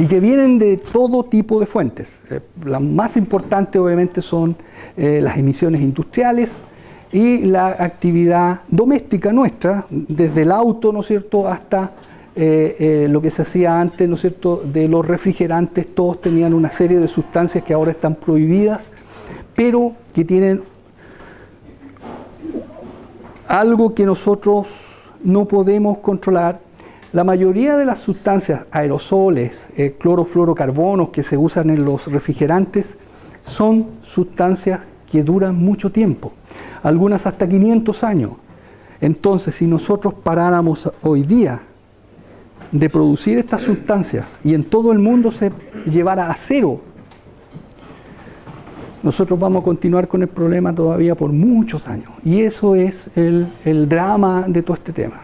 y que vienen de todo tipo de fuentes. Las más importantes obviamente son las emisiones industriales y la actividad doméstica nuestra, desde el auto, ¿no es cierto?, hasta lo que se hacía antes, ¿no es cierto?, de los refrigerantes. Todos tenían una serie de sustancias que ahora están prohibidas, pero que tienen algo que nosotros no podemos controlar. La mayoría de las sustancias, aerosoles, clorofluorocarbonos que se usan en los refrigerantes, son sustancias que duran mucho tiempo, algunas hasta 500 años. Entonces, si nosotros paráramos hoy día de producir estas sustancias y en todo el mundo se llevara a cero, nosotros vamos a continuar con el problema todavía por muchos años. Y eso es el drama de todo este tema.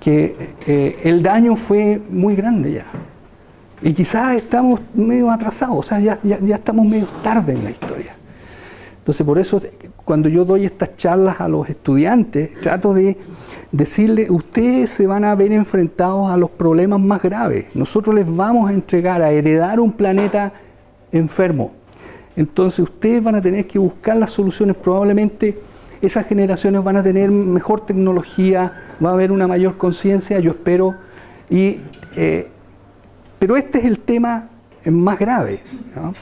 Que el daño fue muy grande ya. Y quizás estamos medio atrasados, o sea, ya estamos medio tarde en la historia. Entonces, por eso, cuando yo doy estas charlas a los estudiantes, trato de decirles, ustedes se van a ver enfrentados a los problemas más graves. Nosotros les vamos a entregar, a heredar un planeta enfermo. Entonces, ustedes van a tener que buscar las soluciones. Probablemente esas generaciones van a tener mejor tecnología, va a haber una mayor conciencia, yo espero. Pero este es el tema más grave, ¿no?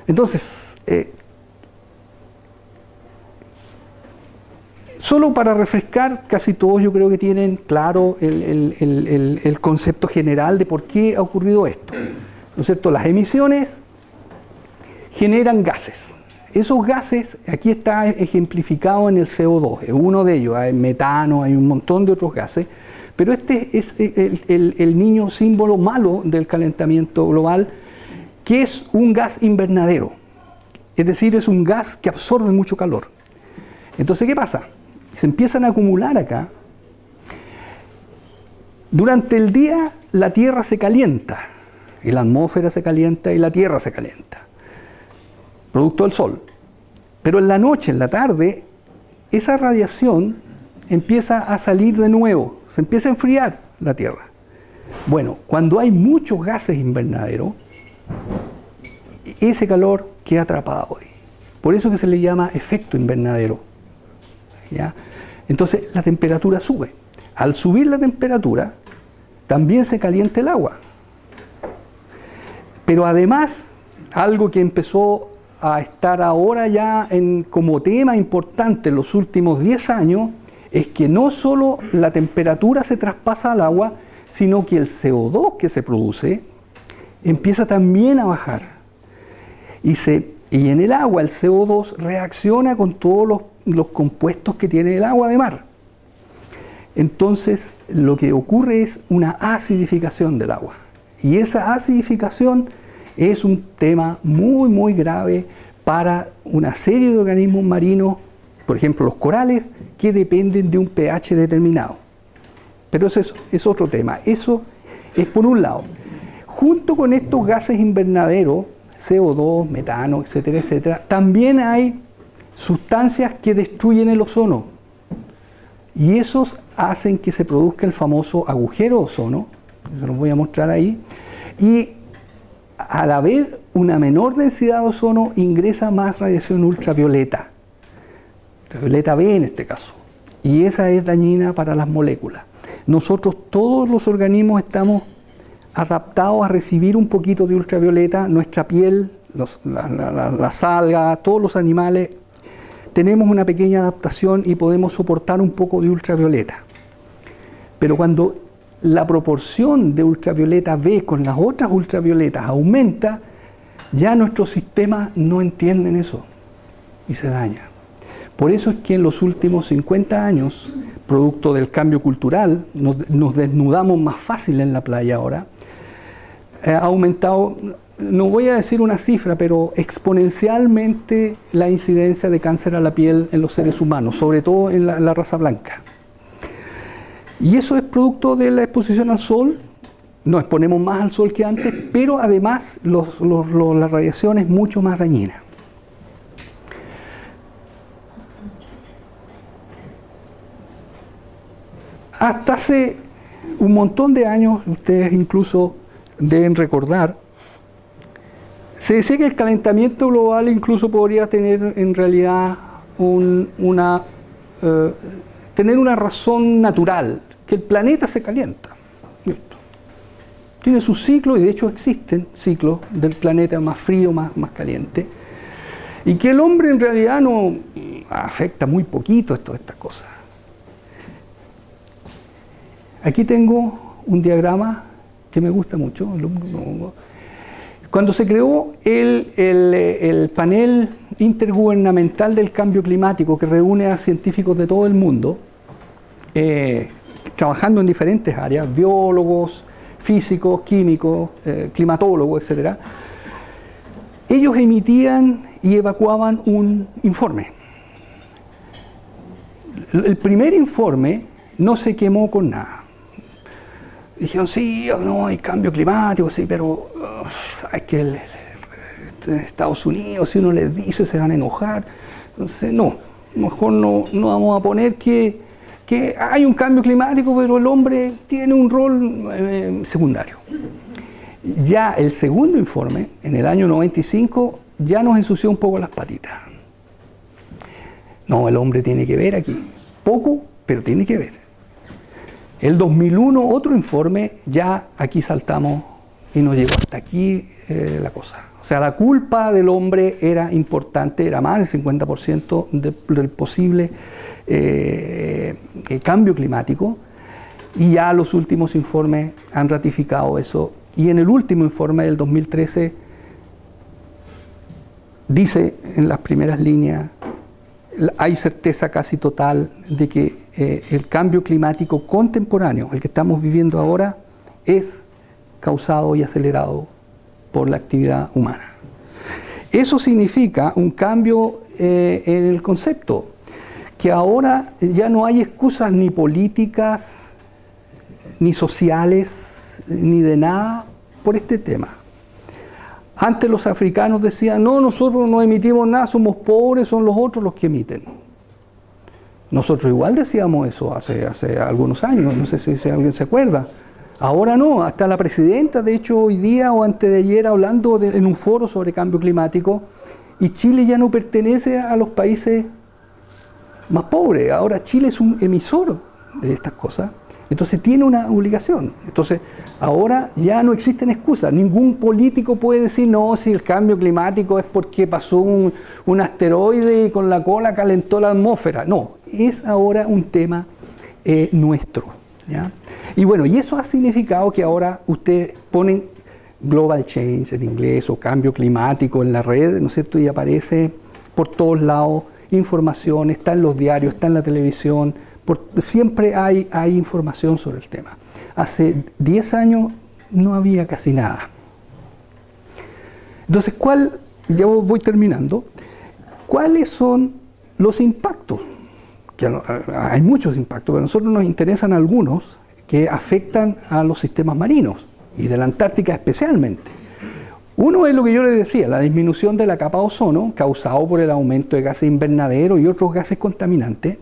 Entonces, solo para refrescar, casi todos yo creo que tienen claro el concepto general de por qué ha ocurrido esto, ¿no es cierto? Las emisiones generan gases. Esos gases, aquí está ejemplificado en el CO2, es uno de ellos, hay metano, hay un montón de otros gases, pero este es el niño símbolo malo del calentamiento global, que es un gas invernadero, es decir, es un gas que absorbe mucho calor. Entonces, ¿qué pasa? Se empiezan a acumular acá. Durante el día la Tierra se calienta, y la atmósfera se calienta y la Tierra se calienta, producto del Sol. Pero en la noche, en la tarde, esa radiación empieza a salir de nuevo, se empieza a enfriar la Tierra. Bueno, cuando hay muchos gases invernaderos, ese calor queda atrapado ahí. Por eso que se le llama efecto invernadero, ¿ya? Entonces la temperatura sube. Al subir la temperatura, también se calienta el agua. Pero además, algo que empezó a estar ahora ya como tema importante en los últimos 10 años, es que no solo la temperatura se traspasa al agua, sino que el CO2 que se produce empieza también a bajar. Y en el agua el CO2 reacciona con todos los compuestos que tiene el agua de mar. Entonces lo que ocurre es una acidificación del agua. Y esa acidificación es un tema muy, muy grave para una serie de organismos marinos, por ejemplo los corales, que dependen de un pH determinado. Pero eso es otro tema. Eso es por un lado. Junto con estos gases invernaderos, CO2, metano, etcétera, etcétera, también hay sustancias que destruyen el ozono. Y esos hacen que se produzca el famoso agujero de ozono, se los voy a mostrar ahí, y al haber una menor densidad de ozono ingresa más radiación ultravioleta, ultravioleta B en este caso, y esa es dañina para las moléculas. Nosotros, todos los organismos, estamos adaptados a recibir un poquito de ultravioleta. Nuestra piel, las algas, todos los animales, tenemos una pequeña adaptación y podemos soportar un poco de ultravioleta. Pero cuando la proporción de ultravioleta B con las otras ultravioletas aumenta, ya nuestros sistemas no entienden eso y se daña. Por eso es que en los últimos 50 años, producto del cambio cultural, nos desnudamos más fácil en la playa ahora, ha aumentado, no voy a decir una cifra, pero exponencialmente la incidencia de cáncer a la piel en los seres humanos, sobre todo en la raza blanca. Y eso es producto de la exposición al sol. Nos exponemos más al sol que antes, pero además la radiación es mucho más dañina. Hasta hace un montón de años, ustedes incluso deben recordar, se decía que el calentamiento global incluso podría tener en realidad tener una razón natural, que el planeta se calienta. ¿Listo? Tiene su ciclo, y de hecho existen ciclos del planeta más frío, más caliente, y que el hombre en realidad no afecta muy poquito todas estas cosas. Aquí tengo un diagrama que me gusta mucho. Cuando se creó el panel intergubernamental del cambio climático, que reúne a científicos de todo el mundo, trabajando en diferentes áreas, biólogos, físicos, químicos, climatólogos, etc., ellos emitían y evacuaban un informe. El primer informe no se quemó con nada. Dijeron, sí, no, hay cambio climático, sí, pero sabes que Estados Unidos, si uno les dice, se van a enojar. Entonces, no, mejor no vamos a poner que hay un cambio climático, pero el hombre tiene un rol secundario. Ya el segundo informe, en el año 95, ya nos ensució un poco las patitas. No, el hombre tiene que ver aquí. Poco, pero tiene que ver. El 2001, otro informe, ya aquí saltamos y nos llegó hasta aquí la cosa. O sea, la culpa del hombre era importante, era más del 50% del posible cambio climático, y ya los últimos informes han ratificado eso. Y en el último informe del 2013 dice en las primeras líneas, hay certeza casi total de que el cambio climático contemporáneo, el que estamos viviendo ahora, es causado y acelerado por la actividad humana. Eso significa un cambio en el concepto, que ahora ya no hay excusas ni políticas, ni sociales, ni de nada por este tema. Antes los africanos decían, no, nosotros no emitimos nada, somos pobres, son los otros los que emiten. Nosotros igual decíamos eso hace algunos años, no sé si alguien se acuerda. Ahora no, hasta la presidenta, de hecho, hoy día o antes de ayer, hablando en un foro sobre cambio climático, y Chile ya no pertenece a los países más pobres. Ahora Chile es un emisor de estas cosas. Entonces tiene una obligación. Entonces ahora ya no existen excusas. Ningún político puede decir, no, si el cambio climático es porque pasó un asteroide y con la cola calentó la atmósfera. No, es ahora un tema nuestro, ¿ya? Y bueno, y eso ha significado que ahora ustedes ponen global change en inglés o cambio climático en la red, ¿no es cierto? Y aparece por todos lados información, está en los diarios, está en la televisión. Siempre hay información sobre el tema. Hace 10 años no había casi nada. Entonces, ya voy terminando, ¿cuáles son los impactos? Que hay muchos impactos, pero a nosotros nos interesan algunos que afectan a los sistemas marinos, y de la Antártica especialmente. Uno es lo que yo les decía, la disminución de la capa de ozono, causado por el aumento de gases invernaderos y otros gases contaminantes.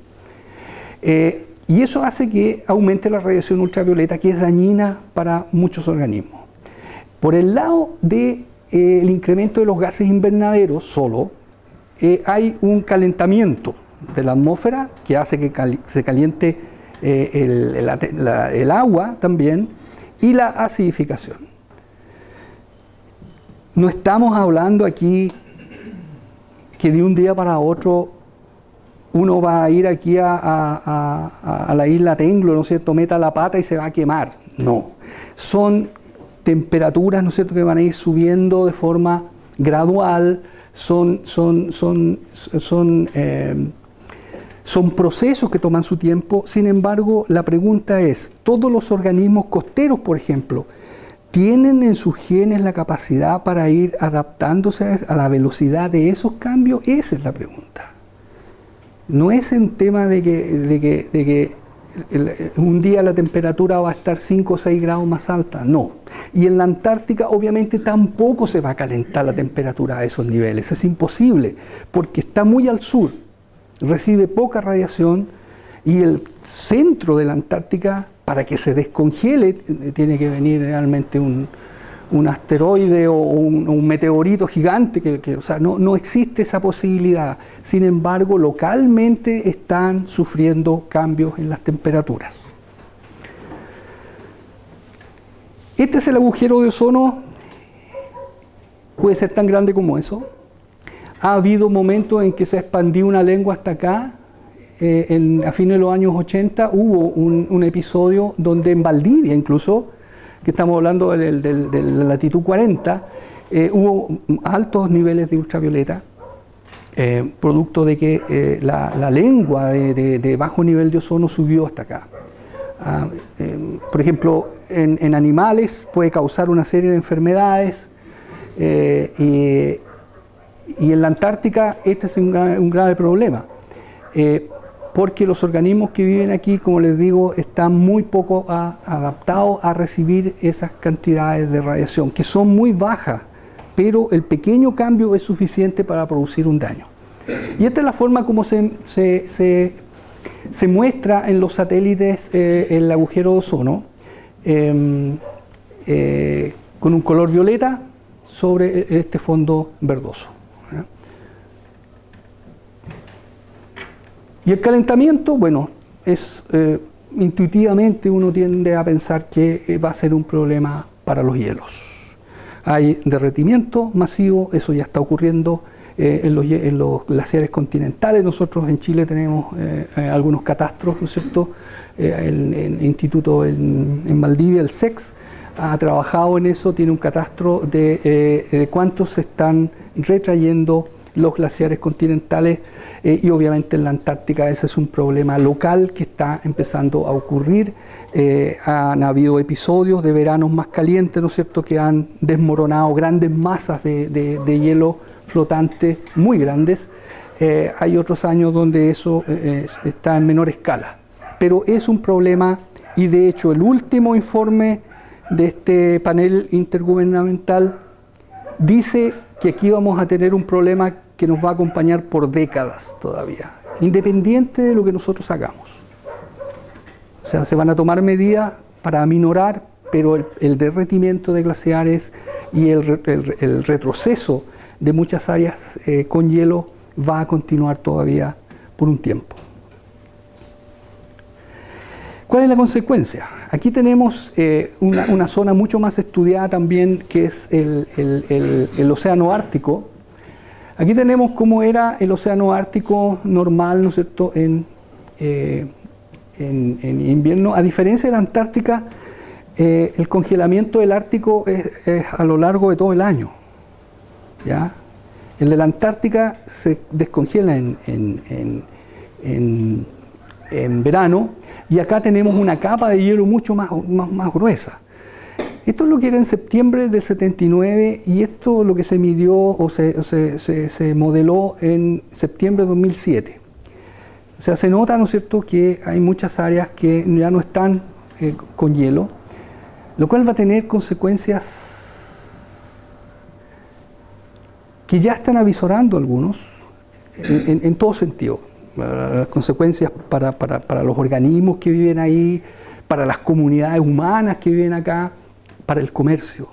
Y eso hace que aumente la radiación ultravioleta, que es dañina para muchos organismos. Por el lado del incremento de los gases invernaderos solo, hay un calentamiento de la atmósfera que hace que se caliente el agua también, y la acidificación. No estamos hablando aquí que de un día para otro uno va a ir aquí a la isla Tenglo, ¿no es cierto?, meta la pata y se va a quemar. No, son temperaturas, ¿no es cierto?, que van a ir subiendo de forma gradual, son procesos que toman su tiempo. Sin embargo, la pregunta es, ¿todos los organismos costeros, por ejemplo, tienen en sus genes la capacidad para ir adaptándose a la velocidad de esos cambios? Esa es la pregunta. No es un tema de que un día la temperatura va a estar 5 o 6 grados más alta, no. Y en la Antártica obviamente tampoco se va a calentar la temperatura a esos niveles, es imposible, porque está muy al sur, recibe poca radiación, y el centro de la Antártica, para que se descongele, tiene que venir realmente un asteroide o un meteorito gigante, o sea, no existe esa posibilidad. Sin embargo, localmente están sufriendo cambios en las temperaturas. Este es el agujero de ozono, puede ser tan grande como eso. Ha habido momentos en que se ha expandido una lengua hasta acá. A fines de los años 80 hubo un episodio donde en Valdivia incluso, que estamos hablando de la latitud 40, hubo altos niveles de ultravioleta, producto de que la lengua de bajo nivel de ozono subió hasta acá. Por ejemplo, en animales puede causar una serie de enfermedades, y en la Antártica este es un grave problema, porque los organismos que viven aquí, como les digo, están muy poco adaptados a recibir esas cantidades de radiación, que son muy bajas, pero el pequeño cambio es suficiente para producir un daño. Y esta es la forma como se muestra en los satélites el agujero de ozono, con un color violeta sobre este fondo verdoso. Y el calentamiento, bueno, intuitivamente uno tiende a pensar que va a ser un problema para los hielos. Hay derretimiento masivo, eso ya está ocurriendo en los glaciares continentales. Nosotros en Chile tenemos algunos catastros, ¿no es cierto? El instituto en Valdivia, el SEX, ha trabajado en eso, tiene un catastro de cuántos se están retrayendo los glaciares continentales, y obviamente en la Antártica ese es un problema local que está empezando a ocurrir. Han habido episodios de veranos más calientes, ¿no es cierto?, que han desmoronado grandes masas de hielo flotante muy grandes. Hay otros años donde eso está en menor escala, pero es un problema, y de hecho el último informe de este panel intergubernamental dice que aquí vamos a tener un problema que nos va a acompañar por décadas todavía, independiente de lo que nosotros hagamos. O sea, se van a tomar medidas para aminorar, pero el derretimiento de glaciares y el retroceso de muchas áreas con hielo va a continuar todavía por un tiempo. ¿Cuál es la consecuencia? Aquí tenemos una zona mucho más estudiada también, que es el océano Ártico. Aquí tenemos cómo era el océano Ártico normal, ¿no es cierto?, en invierno. A diferencia de la Antártica, el congelamiento del Ártico es a lo largo de todo el año, ¿ya? El de la Antártica se descongela en verano, y acá tenemos una capa de hielo mucho más gruesa. Esto es lo que era en septiembre del 79, y esto es lo que se midió o se modeló en septiembre de 2007. O sea, se nota, ¿no es cierto?, que hay muchas áreas que ya no están con hielo, lo cual va a tener consecuencias que ya están avisorando algunos en todo sentido. Consecuencias para los organismos que viven ahí, para las comunidades humanas que viven acá, para el comercio.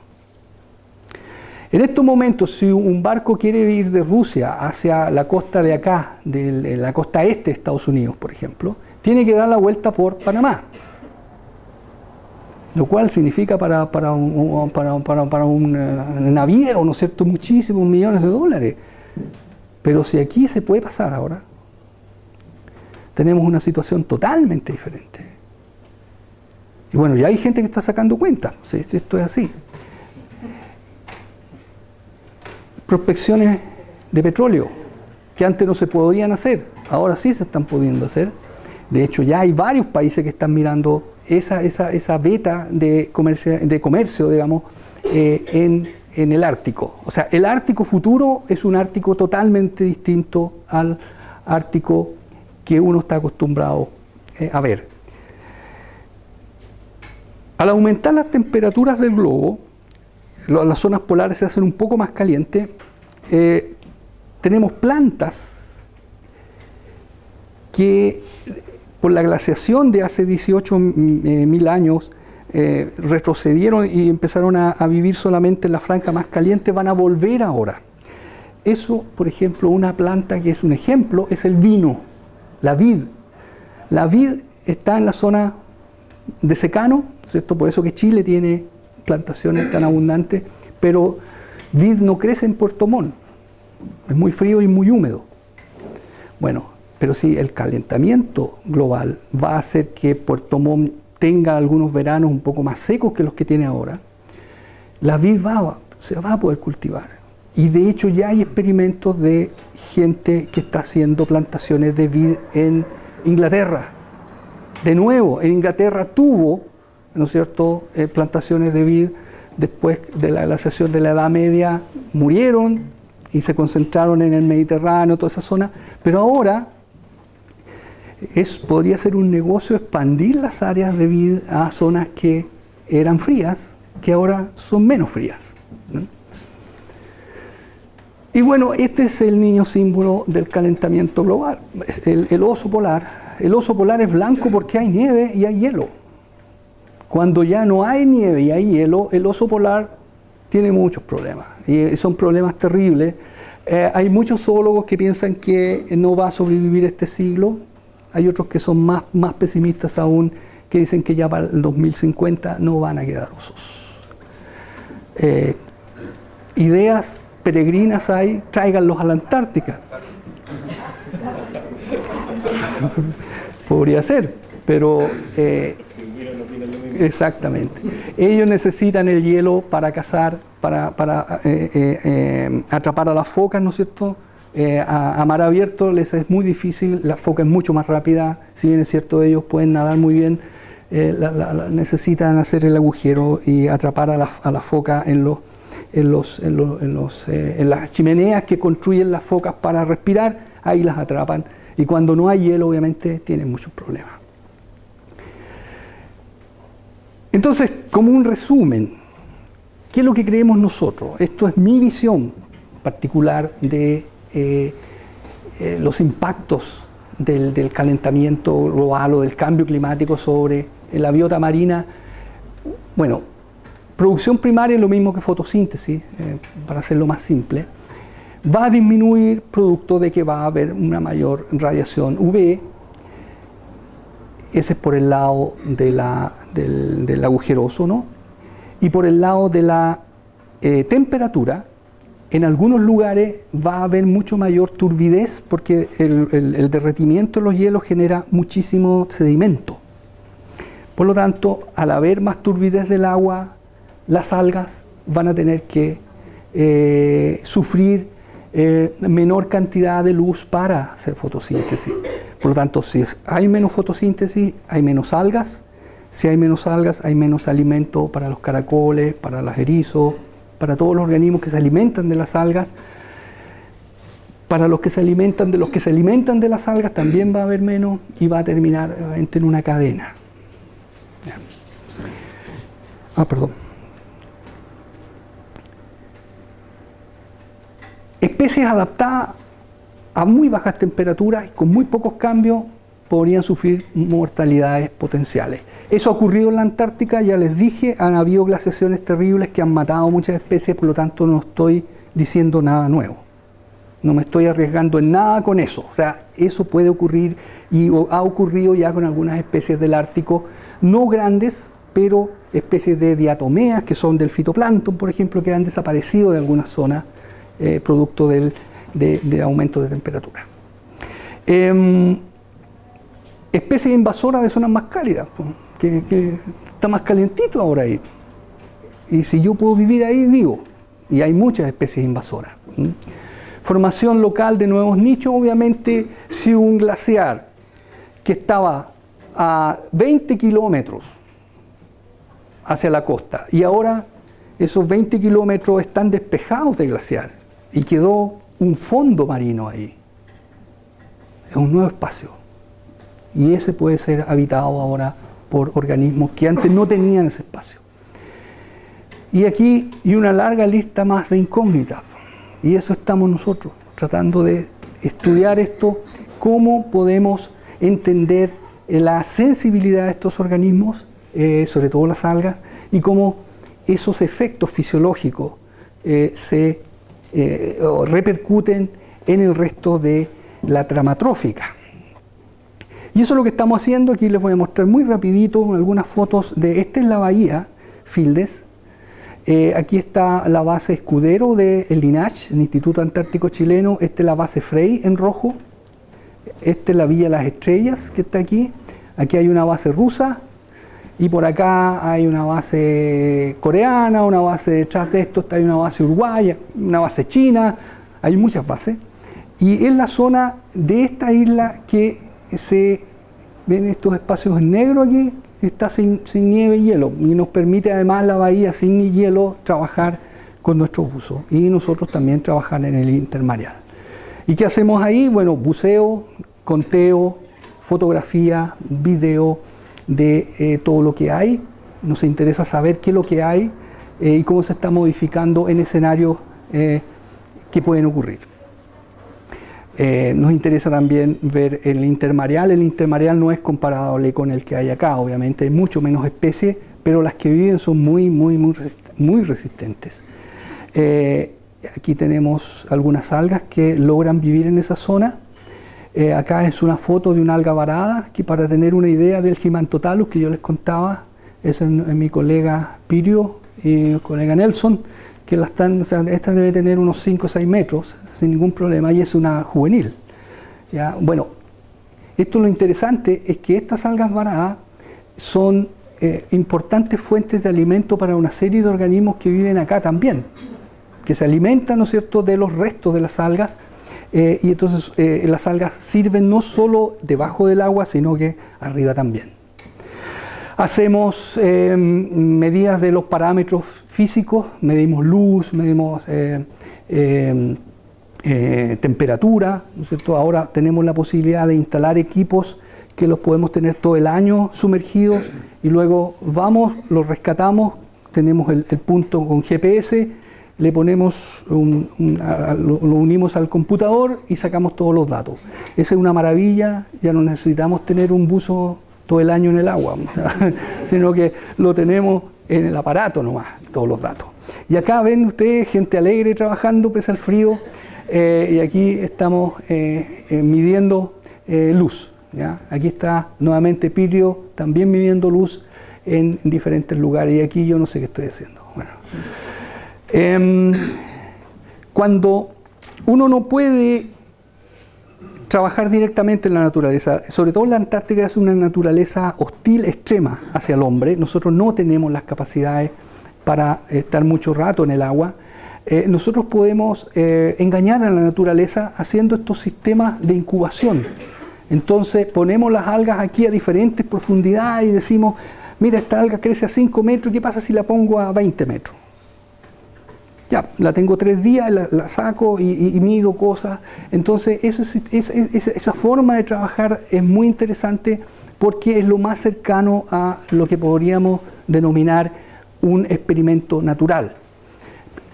En estos momentos, si un barco quiere ir de Rusia hacia la costa de acá, de la costa este de Estados Unidos, por ejemplo, tiene que dar la vuelta por Panamá, lo cual significa para un naviero, ¿no es cierto?, muchísimos millones de dólares. Pero si aquí se puede pasar ahora, tenemos una situación totalmente diferente. Y bueno, ya hay gente que está sacando cuentas, si esto es así. Prospecciones de petróleo, que antes no se podrían hacer, ahora sí se están pudiendo hacer. De hecho, ya hay varios países que están mirando esa beta de comercio, digamos, en el Ártico. O sea, el Ártico futuro es un Ártico totalmente distinto al Ártico que uno está acostumbrado a ver. Al aumentar las temperaturas del globo, las zonas polares se hacen un poco más calientes. Tenemos plantas que, por la glaciación de hace 18.000 años, retrocedieron y empezaron a vivir solamente en la franja más caliente, van a volver ahora. Eso, por ejemplo, una planta que es un ejemplo, es el vino, la vid. La vid está en la zona de secano, ¿cierto? Por eso que Chile tiene plantaciones tan abundantes, pero vid no crece en Puerto Montt, es muy frío y muy húmedo. Bueno, pero si el calentamiento global va a hacer que Puerto Montt tenga algunos veranos un poco más secos que los que tiene ahora, la vid se va a poder cultivar. Y de hecho ya hay experimentos de gente que está haciendo plantaciones de vid en Inglaterra. De nuevo, en Inglaterra tuvo, ¿no es cierto?, plantaciones de vid después de la glaciación de la Edad Media, murieron y se concentraron en el Mediterráneo, toda esa zona, pero ahora podría ser un negocio expandir las áreas de vid a zonas que eran frías, que ahora son menos frías, ¿no? Y bueno, este es el niño símbolo del calentamiento global, el oso polar. El oso polar es blanco porque hay nieve y hay hielo. Cuando ya no hay nieve y hay hielo, el oso polar tiene muchos problemas, y son problemas terribles. Hay muchos zoólogos que piensan que no va a sobrevivir este siglo. Hay otros que son más pesimistas aún, que dicen que ya para el 2050 no van a quedar osos. Ideas peregrinas hay, tráiganlos a la Antártica. Podría ser, pero exactamente. Ellos necesitan el hielo para cazar, para atrapar a las focas, ¿no es cierto? A mar abierto les es muy difícil, la foca es mucho más rápida, si bien es cierto ellos pueden nadar muy bien, necesitan hacer el agujero y atrapar a la foca en las chimeneas que construyen las focas para respirar, ahí las atrapan, y cuando no hay hielo obviamente tienen muchos problemas. Entonces, como un resumen, ¿qué es lo que creemos nosotros? Esto es mi visión particular de los impactos del calentamiento global o del cambio climático sobre la biota marina. Bueno, producción primaria es lo mismo que fotosíntesis, para hacerlo más simple. Va a disminuir producto de que va a haber una mayor radiación UV. Ese es por el lado del agujeroso, ¿no? Y por el lado de la temperatura, en algunos lugares va a haber mucho mayor turbidez porque el derretimiento de los hielos genera muchísimo sedimento. Por lo tanto, al haber más turbidez del agua, las algas van a tener que sufrir menor cantidad de luz para hacer fotosíntesis. Por lo tanto, si hay menos fotosíntesis, hay menos algas. Si hay menos algas, hay menos alimento para los caracoles, para los erizos, para todos los organismos que se alimentan de las algas. Para los que se alimentan de las algas también va a haber menos y va a terminar obviamente en una cadena. Perdón. Especies adaptadas a muy bajas temperaturas y con muy pocos cambios podrían sufrir mortalidades potenciales. Eso ha ocurrido en la Antártica, ya les dije, han habido glaciaciones terribles que han matado muchas especies, por lo tanto no estoy diciendo nada nuevo. No me estoy arriesgando en nada con eso. O sea, eso puede ocurrir y ha ocurrido ya con algunas especies del Ártico, no grandes, pero especies de diatomeas, que son del fitoplancton, por ejemplo, que han desaparecido de algunas zonas producto del aumento de temperatura. Especies invasoras de zonas más cálidas, que está más calientito ahora ahí. Y si yo puedo vivir ahí, vivo. Y hay muchas especies invasoras. Formación local de nuevos nichos, obviamente, si un glaciar que estaba a 20 kilómetros hacia la costa y ahora esos 20 kilómetros están despejados de glaciar y quedó un fondo marino ahí. Es un nuevo espacio. Y ese puede ser habitado ahora por organismos que antes no tenían ese espacio. Y aquí hay una larga lista más de incógnitas. Y eso estamos nosotros, tratando de estudiar esto, cómo podemos entender la sensibilidad de estos organismos sobre todo las algas, y cómo esos efectos fisiológicos se repercuten en el resto de la trama trófica. Y eso es lo que estamos haciendo. Aquí les voy a mostrar muy rapidito algunas fotos de, esta es la bahía Fildes. Aquí está la base Escudero del INACH, el Instituto Antártico Chileno. Esta es la base Frey en rojo. Esta es la Villa Las Estrellas que está aquí. Aquí hay una base rusa. Y por acá hay una base coreana, una base detrás de esto hay una base uruguaya, una base china. Hay muchas bases. Y es la zona de esta isla que se ven estos espacios en negro aquí, está sin nieve y hielo, y nos permite además la bahía sin hielo trabajar con nuestros buzos y nosotros también trabajar en el intermareal. ¿Y qué hacemos ahí? Bueno, buceo, conteo, fotografía, video de todo lo que hay. Nos interesa saber qué es lo que hay y cómo se está modificando en escenarios que pueden ocurrir. Nos interesa también ver el intermareal. El intermareal no es comparable con el que hay acá, obviamente hay mucho menos especies, pero las que viven son muy resistentes. Aquí tenemos algunas algas que logran vivir en esa zona. Acá es una foto de una alga varada, que para tener una idea del Gigantotalus que yo les contaba, es mi colega Pirio y el colega Nelson, que la están, o sea, esta debe tener unos 5 o 6 metros sin ningún problema, y es una juvenil. ¿Ya? Bueno, esto lo interesante es que estas algas varadas son importantes fuentes de alimento para una serie de organismos que viven acá también, que se alimentan, ¿no es cierto?, de los restos de las algas, y entonces las algas sirven no solo debajo del agua, sino que arriba también. Hacemos medidas de los parámetros físicos, medimos luz, medimos temperatura, ¿no es cierto? Ahora tenemos la posibilidad de instalar equipos que los podemos tener todo el año sumergidos y luego vamos, los rescatamos, tenemos el punto con GPS, le ponemos lo unimos al computador y sacamos todos los datos. Esa es una maravilla, ya no necesitamos tener un buzo todo el año en el agua, sino que lo tenemos en el aparato nomás, todos los datos. Y acá ven ustedes gente alegre trabajando pese al frío, y aquí estamos midiendo luz. ¿Ya? Aquí está nuevamente Pirio también midiendo luz en diferentes lugares, y aquí yo no sé qué estoy haciendo. Bueno. Cuando uno no puede trabajar directamente en la naturaleza, sobre todo la Antártica es una naturaleza hostil, extrema hacia el hombre, nosotros no tenemos las capacidades para estar mucho rato en el agua, nosotros podemos engañar a la naturaleza haciendo estos sistemas de incubación. Entonces ponemos las algas aquí a diferentes profundidades y decimos, mira, esta alga crece a 5 metros, ¿qué pasa si la pongo a 20 metros? Ya, la tengo 3 días, la saco y mido cosas. Entonces, esa forma de trabajar es muy interesante porque es lo más cercano a lo que podríamos denominar un experimento natural.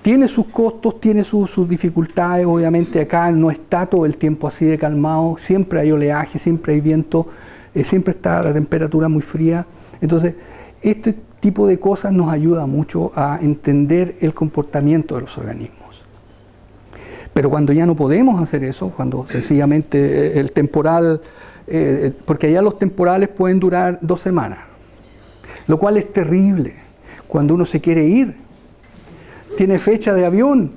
Tiene sus costos, tiene sus dificultades, obviamente acá no está todo el tiempo así de calmado, siempre hay oleaje, siempre hay viento, siempre está la temperatura muy fría. Entonces, este tipo de cosas nos ayuda mucho a entender el comportamiento de los organismos. Pero cuando ya no podemos hacer eso, cuando sencillamente el temporal, porque allá los temporales pueden durar 2 semanas, lo cual es terrible. Cuando uno se quiere ir, tiene fecha de avión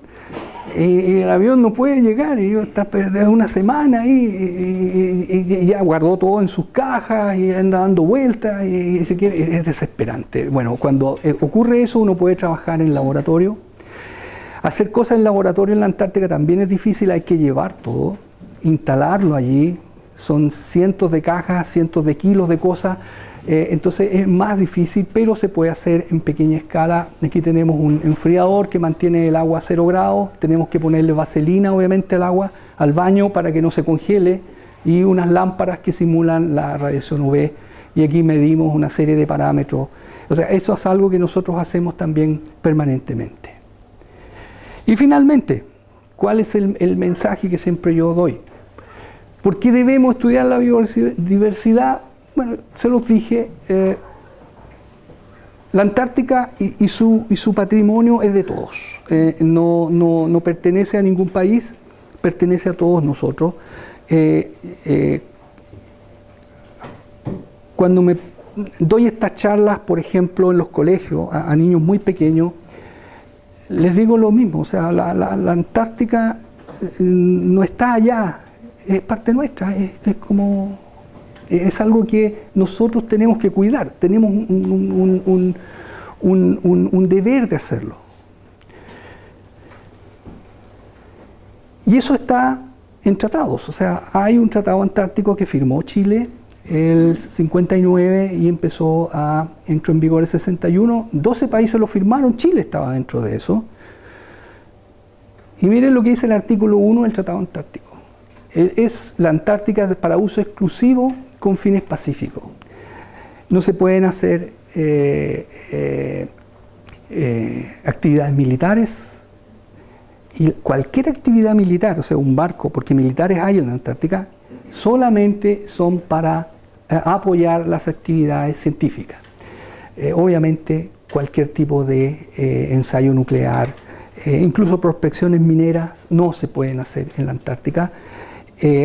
y el avión no puede llegar y está desde una semana ahí y ya guardó todo en sus cajas y anda dando vueltas y se quiere, es desesperante. Bueno, cuando ocurre eso uno puede trabajar en laboratorio. Hacer cosas en laboratorio en la Antártica también es difícil, hay que llevar todo, instalarlo allí, son cientos de cajas, cientos de kilos de cosas. Entonces es más difícil, pero se puede hacer en pequeña escala. Aquí tenemos un enfriador que mantiene el agua a 0 grados, tenemos que ponerle vaselina obviamente al agua, al baño para que no se congele, y unas lámparas que simulan la radiación UV, y aquí medimos una serie de parámetros. O sea, eso es algo que nosotros hacemos también permanentemente. Y finalmente, ¿cuál es el mensaje que siempre yo doy? ¿Por qué debemos estudiar la biodiversidad? Bueno, se los dije, La Antártica y su patrimonio es de todos. No pertenece a ningún país, pertenece a todos nosotros. Cuando me doy estas charlas, por ejemplo, en los colegios, a niños muy pequeños, les digo lo mismo. O sea, la Antártica no está allá, es parte nuestra, es algo que nosotros tenemos que cuidar, tenemos un deber de hacerlo. Y eso está en tratados, o sea, hay un tratado antártico que firmó Chile el 59 y entró en vigor el 61, 12 países lo firmaron, Chile estaba dentro de eso. Y miren lo que dice el artículo 1 del Tratado Antártico. Es la Antártica para uso exclusivo con fines pacíficos. No se pueden hacer actividades militares, y cualquier actividad militar, o sea, un barco, porque militares hay en la Antártica, solamente son para apoyar las actividades científicas. Obviamente, cualquier tipo de ensayo nuclear, incluso prospecciones mineras, no se pueden hacer en la Antártica.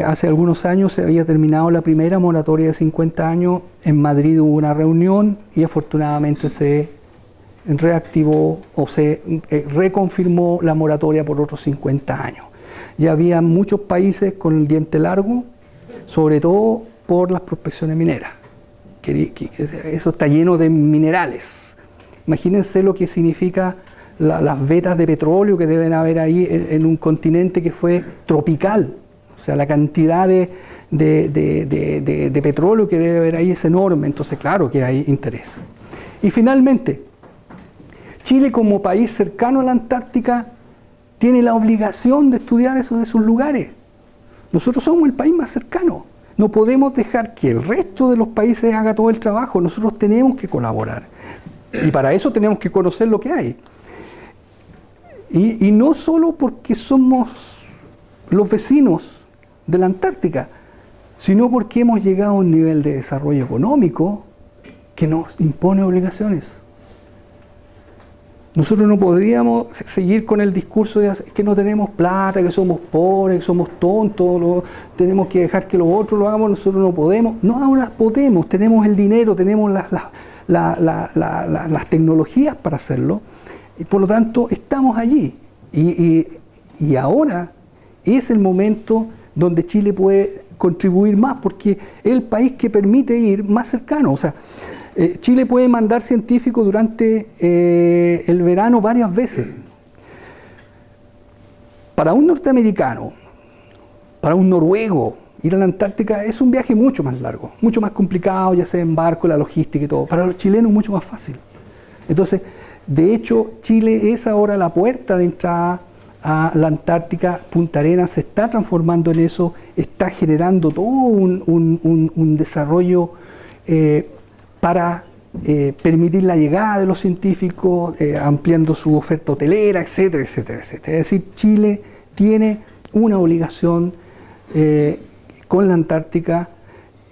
Hace algunos años se había terminado la primera moratoria de 50 años, en Madrid hubo una reunión y afortunadamente se reactivó o se reconfirmó la moratoria por otros 50 años. Ya había muchos países con el diente largo, sobre todo por las prospecciones mineras. Eso está lleno de minerales. Imagínense lo que significa las vetas de petróleo que deben haber ahí en un continente que fue tropical. O sea, la cantidad de petróleo que debe haber ahí es enorme, entonces claro que hay interés. Y finalmente, Chile como país cercano a la Antártica tiene la obligación de estudiar esos lugares. Nosotros somos el país más cercano. No podemos dejar que el resto de los países haga todo el trabajo, nosotros tenemos que colaborar. Y para eso tenemos que conocer lo que hay. Y no solo porque somos los vecinos de la Antártica, sino porque hemos llegado a un nivel de desarrollo económico que nos impone obligaciones. Nosotros no podríamos seguir con el discurso de que no tenemos plata, que somos pobres, que somos tontos, tenemos que dejar que los otros lo hagamos, nosotros no podemos. No, ahora podemos, tenemos el dinero, tenemos las tecnologías para hacerlo, y por lo tanto estamos allí. Y ahora es el momento donde Chile puede contribuir más, porque es el país que permite ir más cercano. O sea, Chile puede mandar científicos durante el verano varias veces. Para un norteamericano, para un noruego, ir a la Antártica es un viaje mucho más largo, mucho más complicado, ya sea en barco, la logística y todo. Para los chilenos mucho más fácil. Entonces, de hecho, Chile es ahora la puerta de entrada a la Antártica. Punta Arenas se está transformando en eso, está generando todo un desarrollo para permitir la llegada de los científicos, ampliando su oferta hotelera, etcétera, etcétera, etcétera. Es decir, Chile tiene una obligación con la Antártica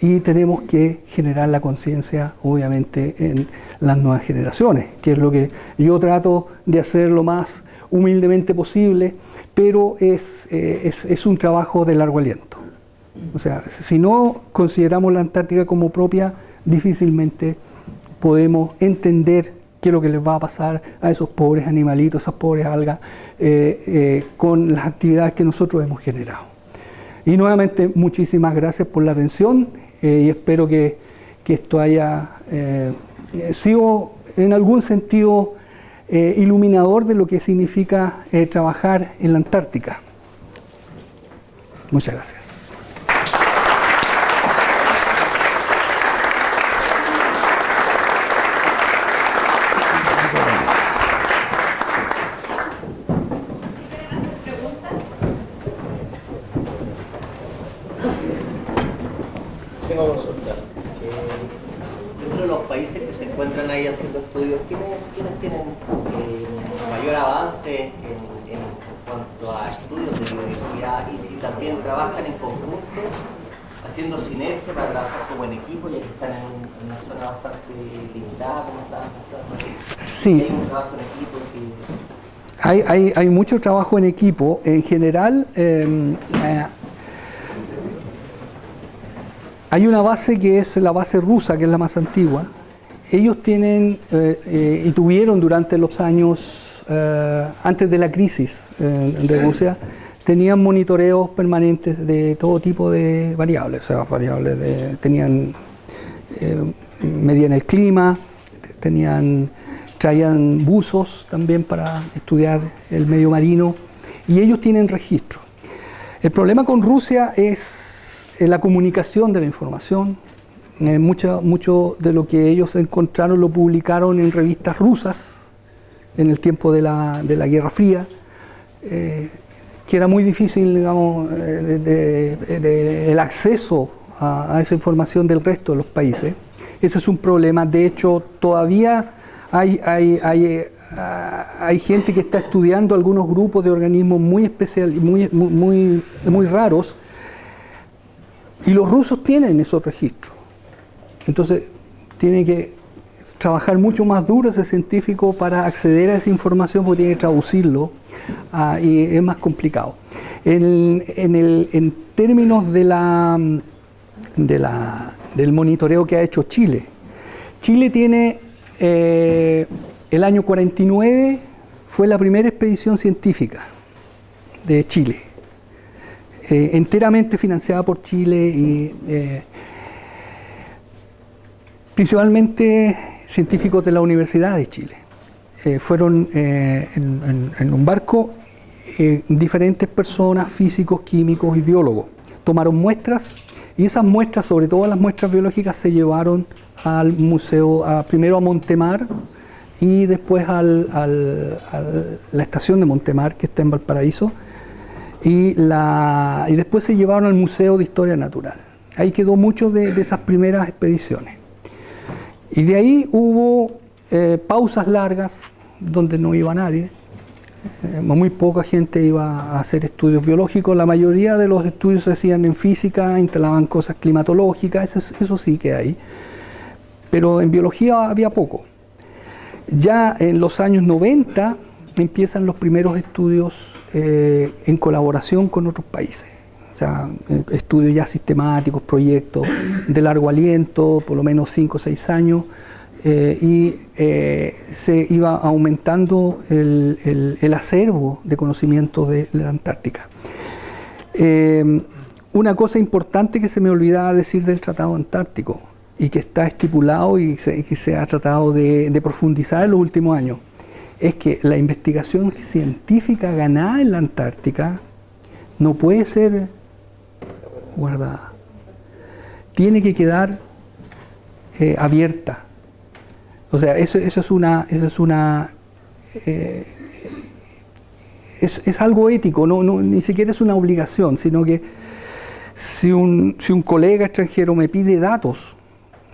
y tenemos que generar la conciencia, obviamente, en las nuevas generaciones, que es lo que yo trato de hacer lo más humildemente posible, pero es un trabajo de largo aliento. O sea, si no consideramos la Antártica como propia, difícilmente podemos entender qué es lo que les va a pasar a esos pobres animalitos, esas pobres algas, con las actividades que nosotros hemos generado. Y nuevamente, muchísimas gracias por la atención y espero que esto haya sido en algún sentido iluminador de lo que significa trabajar en la Antártica. Muchas gracias. Tengo consulta. Dentro de los países que se encuentran ahí haciendo estudios, ¿quiénes tienen mayor avance en cuanto a estudios de biodiversidad y si también trabajan en conjunto haciendo sinergia para trabajar como en equipo, ya que están en una zona bastante limitada, como estaban mostrando. Sí. Hay un trabajo en equipo que... Hay mucho trabajo en equipo. En general, hay una base que es la base rusa, que es la más antigua. Ellos tienen y tuvieron durante los años, antes de la crisis de Rusia, tenían monitoreos permanentes de todo tipo de variables. O sea, medían el clima, traían buzos también para estudiar el medio marino, y ellos tienen registro. El problema con Rusia es la comunicación de la información. Mucho de lo que ellos encontraron lo publicaron en revistas rusas en el tiempo de la Guerra Fría, que era muy difícil, digamos, el acceso a esa información del resto de los países. Ese es un problema. De hecho, todavía hay gente que está estudiando algunos grupos de organismos muy especiales, muy raros, y los rusos tienen esos registros. Entonces, tiene que trabajar mucho más duro ese científico para acceder a esa información, porque tiene que traducirlo, y es más complicado. En términos del monitoreo que ha hecho Chile, Chile tiene, el año 49 fue la primera expedición científica de Chile, enteramente financiada por Chile y principalmente científicos de la Universidad de Chile. Fueron en un barco diferentes personas, físicos, químicos y biólogos. Tomaron muestras, y esas muestras, sobre todo las muestras biológicas, se llevaron al museo, primero a Montemar y después a la estación de Montemar, que está en Valparaíso, y después se llevaron al Museo de Historia Natural. Ahí quedó mucho de esas primeras expediciones. Y de ahí hubo pausas largas donde no iba nadie. Muy poca gente iba a hacer estudios biológicos. La mayoría de los estudios se hacían en física, instalaban cosas climatológicas, eso sí que hay. Pero en biología había poco. Ya en los años 90 empiezan los primeros estudios en colaboración con otros países. O sea, estudios ya sistemáticos, proyectos de largo aliento, por lo menos 5 o 6 años, y se iba aumentando el acervo de conocimiento de la Antártica. Una cosa importante que se me olvidaba decir del Tratado Antártico, y que está estipulado y que se ha tratado de profundizar en los últimos años, es que la investigación científica ganada en la Antártica no puede ser guardada. Tiene que quedar abierta. O sea, eso es algo ético, ni siquiera es una obligación, sino que si un colega extranjero me pide datos,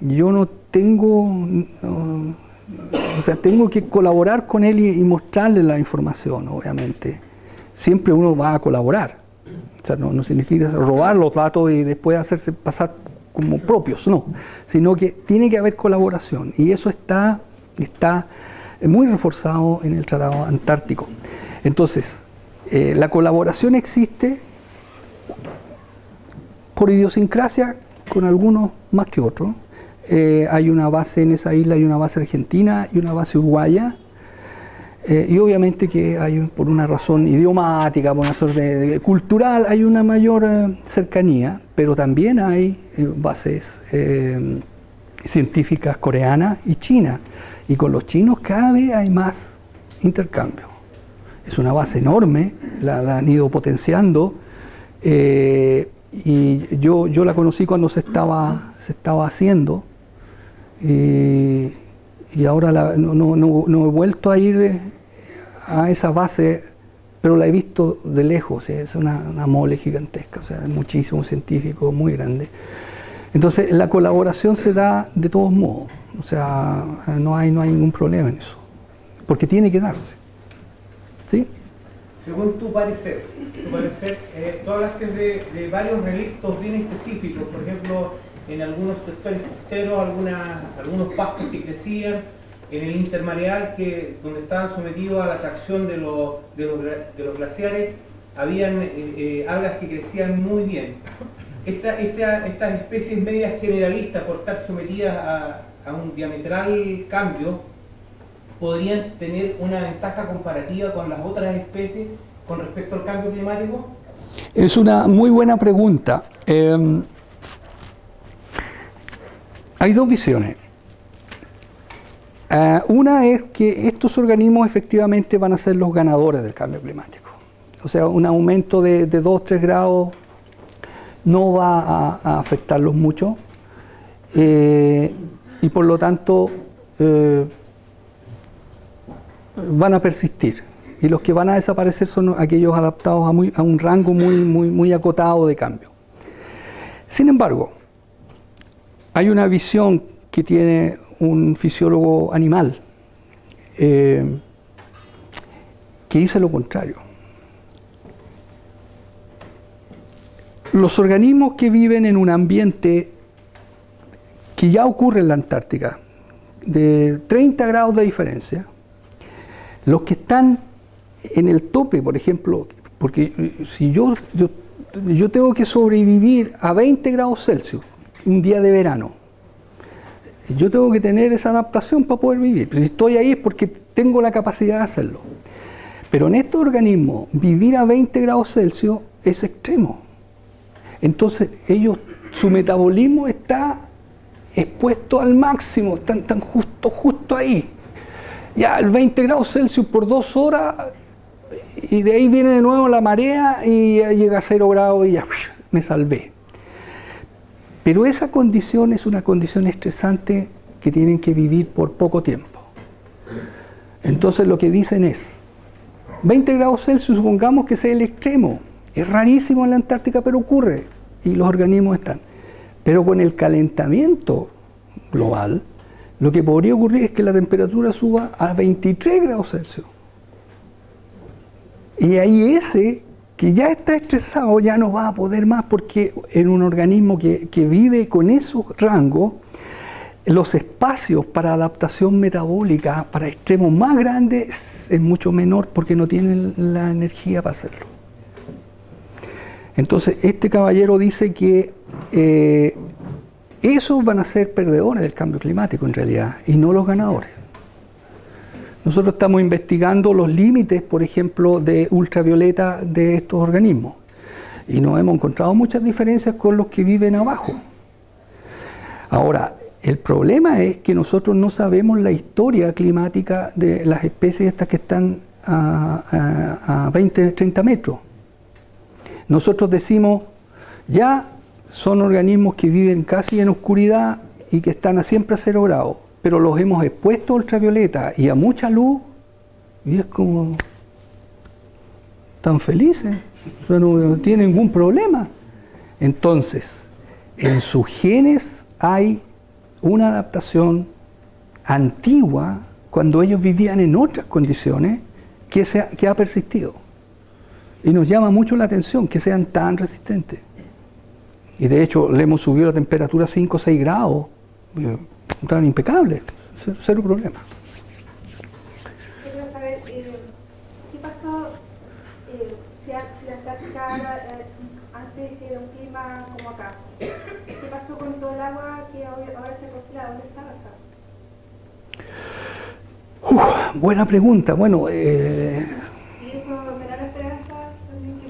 yo no tengo, o sea, tengo que colaborar con él y mostrarle la información, obviamente. Siempre uno va a colaborar. O sea, no significa robar los datos y después hacerse pasar como propios, no. Sino que tiene que haber colaboración. Y eso está muy reforzado en el Tratado Antártico. Entonces, la colaboración existe por idiosincrasia, con algunos más que otros. Hay una base en esa isla, hay una base argentina y una base uruguaya, y obviamente que hay, por una razón idiomática, por una razón cultural, hay una mayor cercanía, pero también hay bases científicas coreanas y chinas, y con los chinos cada vez hay más intercambio. Es una base enorme, la han ido potenciando, y yo la conocí cuando se estaba haciendo, y ahora no he vuelto a ir a esa base, pero la he visto de lejos. Es una mole gigantesca, o sea, muchísimos científicos, muy grande. Entonces la colaboración se da de todos modos, o sea, no hay ningún problema en eso, porque tiene que darse. ¿Sí? según tu parecer, tú hablaste de varios relictos bien específicos, por ejemplo, en algunos sectores costeros, algunos pastos que crecían, en el intermareal donde estaban sometidos a la atracción de los glaciares, habían algas que crecían muy bien. Estas especies medias generalistas, por estar sometidas a un diametral cambio, podrían tener una ventaja comparativa con las otras especies con respecto al cambio climático. Es una muy buena pregunta. Hay dos visiones. Una es que estos organismos efectivamente van a ser los ganadores del cambio climático. O sea, un aumento de 2-3 grados no va a afectarlos mucho y por lo tanto van a persistir. Y los que van a desaparecer son aquellos adaptados a un rango muy acotado de cambio. Sin embargo, hay una visión que tiene un fisiólogo animal que dice lo contrario. Los organismos que viven en un ambiente que ya ocurre en la Antártica, de 30 grados de diferencia, los que están en el tope, por ejemplo, porque si yo tengo que sobrevivir a 20 grados Celsius un día de verano, yo tengo que tener esa adaptación para poder vivir. Pero si estoy ahí es porque tengo la capacidad de hacerlo. Pero en estos organismos, vivir a 20 grados Celsius es extremo. Entonces, su metabolismo está expuesto al máximo, están justo ahí. Ya, el 20 grados Celsius por 2 horas, y de ahí viene de nuevo la marea y llega a 0 grados y ya me salvé. Pero esa condición es una condición estresante que tienen que vivir por poco tiempo. Entonces lo que dicen es, 20 grados Celsius, supongamos que sea el extremo. Es rarísimo en la Antártica, pero ocurre y los organismos están. Pero con el calentamiento global, lo que podría ocurrir es que la temperatura suba a 23 grados Celsius. Y ahí ese que ya está estresado ya no va a poder más, porque en un organismo que vive con esos rangos, los espacios para adaptación metabólica para extremos más grandes es mucho menor porque no tienen la energía para hacerlo. Entonces este caballero dice que esos van a ser perdedores del cambio climático en realidad y no los ganadores. Nosotros estamos investigando los límites, por ejemplo, de ultravioleta de estos organismos y nos hemos encontrado muchas diferencias con los que viven abajo. Ahora, el problema es que nosotros no sabemos la historia climática de las especies estas que están a 20, 30 metros. Nosotros decimos, ya son organismos que viven casi en oscuridad y que están siempre a 0 grados. Pero los hemos expuesto a ultravioleta y a mucha luz y es como tan felices, o sea, no tienen ningún problema. Entonces, en sus genes hay una adaptación antigua cuando ellos vivían en otras condiciones que ha persistido. Y nos llama mucho la atención que sean tan resistentes. Y de hecho le hemos subido la temperatura a 5 o 6 grados. Estaban impecables, cero problema. Quiero saber qué pasó si la Antártica antes era un clima como acá. ¿Qué pasó con todo el agua que ahora está congelada? ¿Dónde está esa? Buena pregunta. Bueno, ¿Y eso me da la esperanza también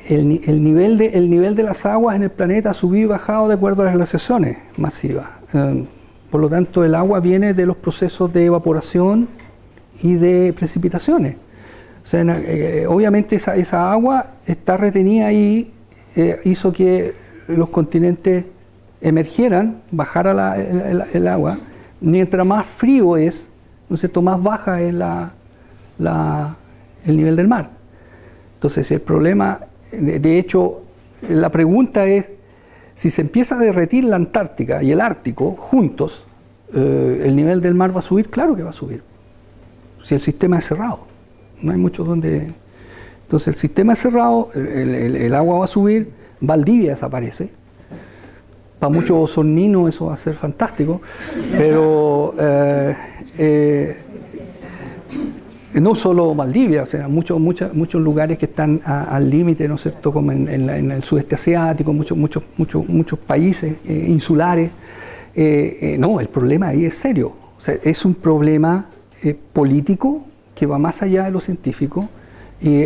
el nivel de las aguas en el planeta ha subido y bajado de acuerdo a las glaciaciones masivas. Por lo tanto, el agua viene de los procesos de evaporación y de precipitaciones. O sea, obviamente esa agua está retenida ahí, hizo que los continentes emergieran, bajara el agua. Mientras más frío es, ¿no es cierto?, más baja es el nivel del mar. Entonces, el problema, de hecho, la pregunta es, si se empieza a derretir la Antártica y el Ártico juntos, ¿el nivel del mar va a subir? Claro que va a subir. Si el sistema es cerrado, no hay mucho donde... Entonces el sistema es cerrado, el agua va a subir, Valdivia desaparece. Para muchos osorninos eso va a ser fantástico, pero no solo Valdivia, o sea, muchos lugares que están al límite, ¿no es cierto?, como en el sudeste asiático, muchos países insulares. No, el problema ahí es serio. O sea, es un problema político que va más allá de lo científico y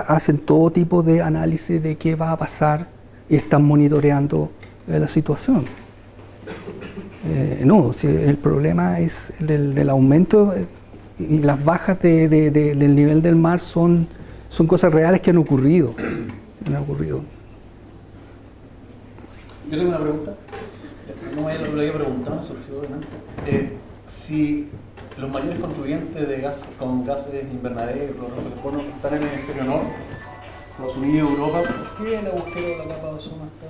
hacen todo tipo de análisis de qué va a pasar y están monitoreando la situación. No, si el problema es del aumento y las bajas del nivel del mar son cosas reales que han ocurrido. Yo tengo una pregunta. No me lo había preguntado, me surgió delante. Si los mayores contribuyentes de gas, con gases invernadero, los carbonos, están en el hemisferio norte, Estados Unidos, Europa, ¿por qué el agujero de la capa de ozono está...?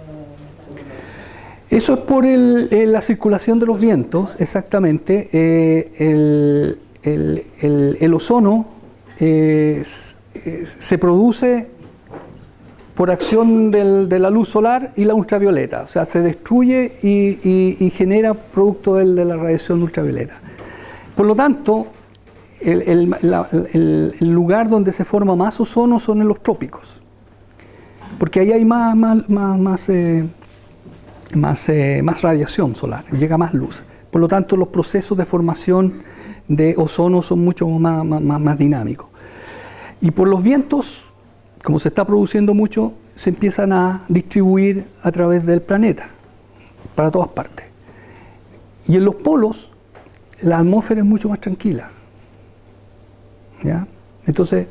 Eso es por la circulación de los vientos, exactamente. El ozono se produce por acción de la luz solar y la ultravioleta, o sea, se destruye y genera producto de la radiación ultravioleta. Por lo tanto, el lugar donde se forma más ozono son en los trópicos, porque ahí hay más radiación solar, llega más luz. Por lo tanto, los procesos de formación de ozono son mucho más dinámicos. Y por los vientos, como se está produciendo mucho, se empiezan a distribuir a través del planeta, para todas partes. Y en los polos, la atmósfera es mucho más tranquila, ¿ya? Entonces,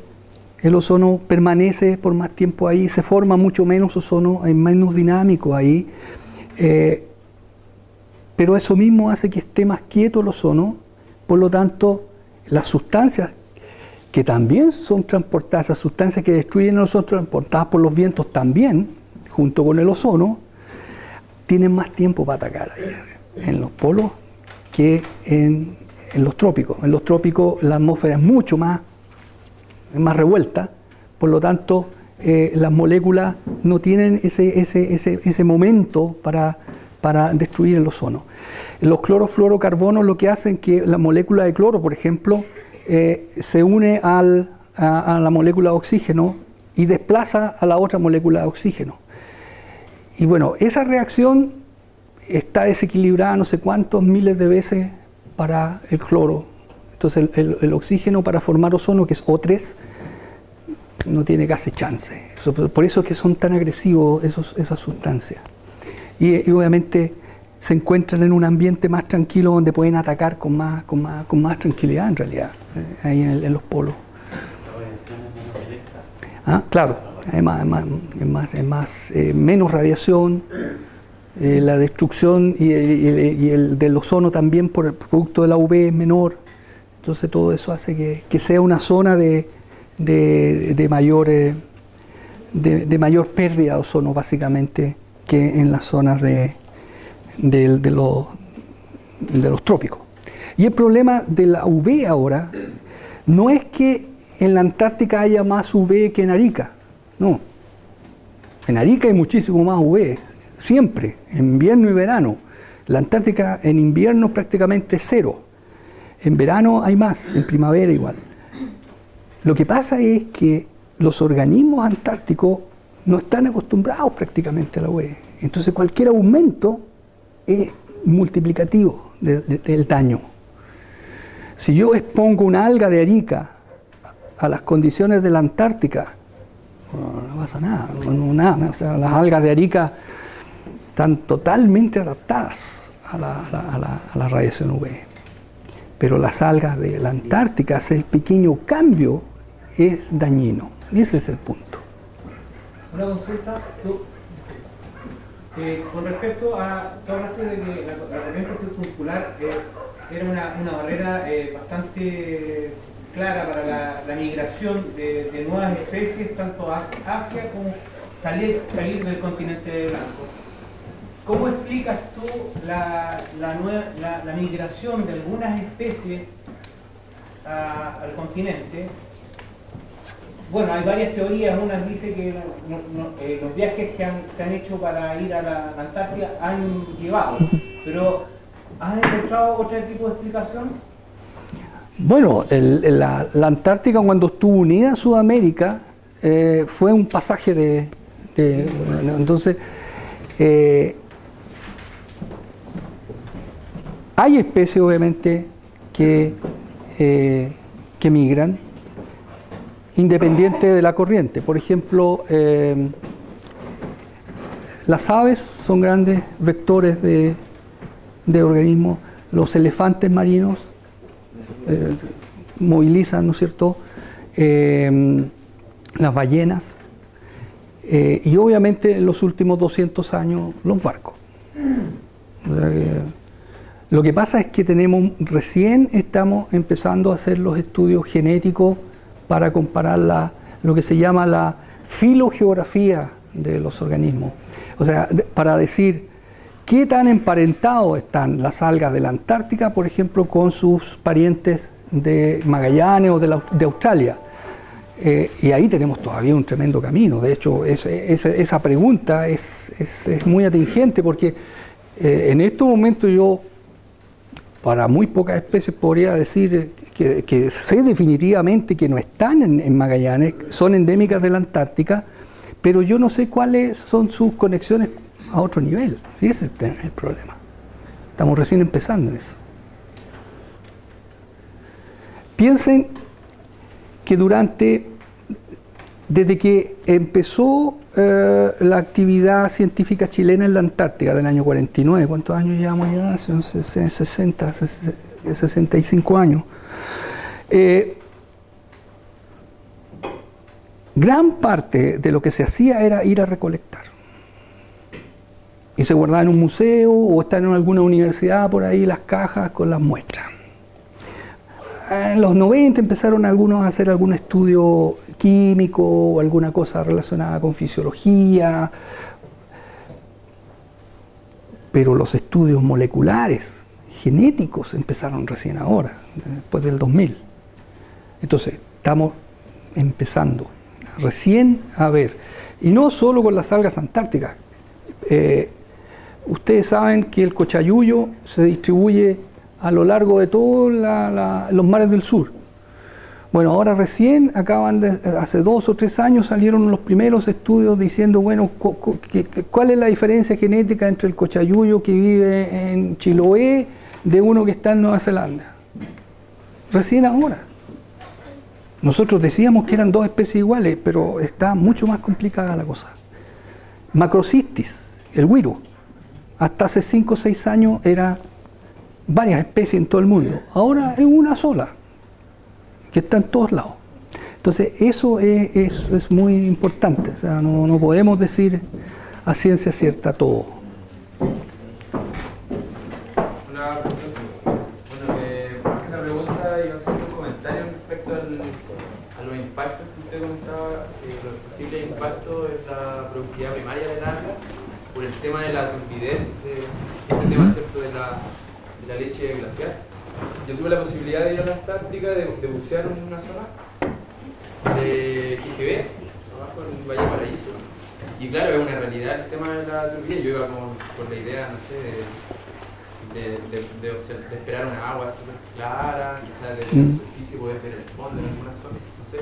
el ozono permanece por más tiempo ahí, se forma mucho menos ozono, es menos dinámico ahí, pero eso mismo hace que esté más quieto el ozono. Por lo tanto, las sustancias que también son transportadas, esas sustancias que destruyen el ozono, transportadas por los vientos también, junto con el ozono, tienen más tiempo para atacar ahí, en los polos que en los trópicos. En los trópicos la atmósfera es mucho más revuelta, por lo tanto las moléculas no tienen ese momento para destruir el ozono. Los clorofluorocarbonos lo que hacen que la molécula de cloro, por ejemplo, se une a la molécula de oxígeno y desplaza a la otra molécula de oxígeno. Y bueno, esa reacción está desequilibrada no sé cuántos miles de veces para el cloro. Entonces el oxígeno para formar ozono, que es O3, no tiene casi chance. Por eso es que son tan agresivos esas sustancias. Y obviamente se encuentran en un ambiente más tranquilo donde pueden atacar con más tranquilidad en realidad, ahí en los polos. Claro, menos radiación, la destrucción y el del ozono también por el producto de la UV es menor. Entonces todo eso hace que sea una zona de mayor pérdida de ozono básicamente que en las zonas de los trópicos. Y el problema de la UV ahora no es que en la Antártica haya más UV que en Arica, no. En Arica hay muchísimo más UV, siempre, en invierno y verano. La Antártica en invierno prácticamente cero, en verano hay más, en primavera igual. Lo que pasa es que los organismos antárticos no están acostumbrados prácticamente a la UV. Entonces cualquier aumento es multiplicativo del daño. Si yo expongo una alga de Arica a las condiciones de la Antártica, no pasa nada, nada. O sea, las algas de Arica están totalmente adaptadas a la radiación UV. Pero las algas de la Antártica, ese pequeño cambio es dañino. Y ese es el punto. Una consulta, con respecto a, tú hablaste de que la corriente circumpolar era una barrera bastante clara para la migración de nuevas especies, tanto hacia Asia como salir del continente blanco. ¿cómo explicas tú la migración de algunas especies al continente? Bueno, hay varias teorías. Unas dicen que los viajes que se han hecho para ir a la Antártida han llevado, pero ¿has encontrado otro tipo de explicación? Bueno, la Antártica, cuando estuvo unida a Sudamérica, fue un pasaje entonces, hay especies obviamente que migran independiente de la corriente. Por ejemplo, las aves son grandes vectores de organismos, los elefantes marinos movilizan, ¿no es cierto?, las ballenas, y obviamente en los últimos 200 años los barcos. O sea que, lo que pasa es que recién estamos empezando a hacer los estudios genéticos para comparar lo que se llama la filogeografía de los organismos. O sea, para decir qué tan emparentados están las algas de la Antártica, por ejemplo, con sus parientes de Magallanes o de Australia. Y ahí tenemos todavía un tremendo camino. De hecho, esa pregunta es muy atingente, porque en estos momentos yo, para muy pocas especies, podría decir que sé definitivamente que no están en Magallanes, son endémicas de la Antártica, pero yo no sé cuáles son sus conexiones a otro nivel. Sí, ese es el problema. Estamos recién empezando en eso. Piensen que desde que empezó la actividad científica chilena en la Antártica del año 49, ¿cuántos años llevamos ya? Son 65 años. Gran parte de lo que se hacía era ir a recolectar. Y se guardaba en un museo o están en alguna universidad por ahí las cajas con las muestras. En los 90 empezaron algunos a hacer algún estudio químico o alguna cosa relacionada con fisiología, pero los estudios moleculares, genéticos, empezaron recién ahora, después del 2000. Entonces, estamos empezando recién a ver, y no solo con las algas antárticas. Ustedes saben que el cochayuyo se distribuye a lo largo de todos los mares del sur. Bueno, ahora recién hace 2 o 3 años salieron los primeros estudios diciendo, bueno, ¿cuál es la diferencia genética entre el cochayuyo que vive en Chiloé de uno que está en Nueva Zelanda? Recién ahora. Nosotros decíamos que eran 2 especies iguales, pero está mucho más complicada la cosa. Macrocystis, el güiro, hasta hace 5 o 6 años era varias especies en todo el mundo. Ahora es una sola, que está en todos lados. Entonces, eso es muy importante. O sea, no podemos decir a ciencia cierta todo. Una pregunta, más que una pregunta, iba a hacer un comentario respecto a los impactos que usted comentaba, los posibles impactos en la productividad primaria del alga, por el tema de la turbidez, este tema, ¿cierto?, de la leche glacial. Yo tuve la posibilidad de ir a la Antártica, de bucear en una zona de Quijibé, abajo en Valle Paraíso. Y claro, es una realidad el tema de la turbidez. Yo iba con la idea, no sé, de esperar una agua súper clara, quizás de la superficie poder ver el fondo en algunas zonas, no sé.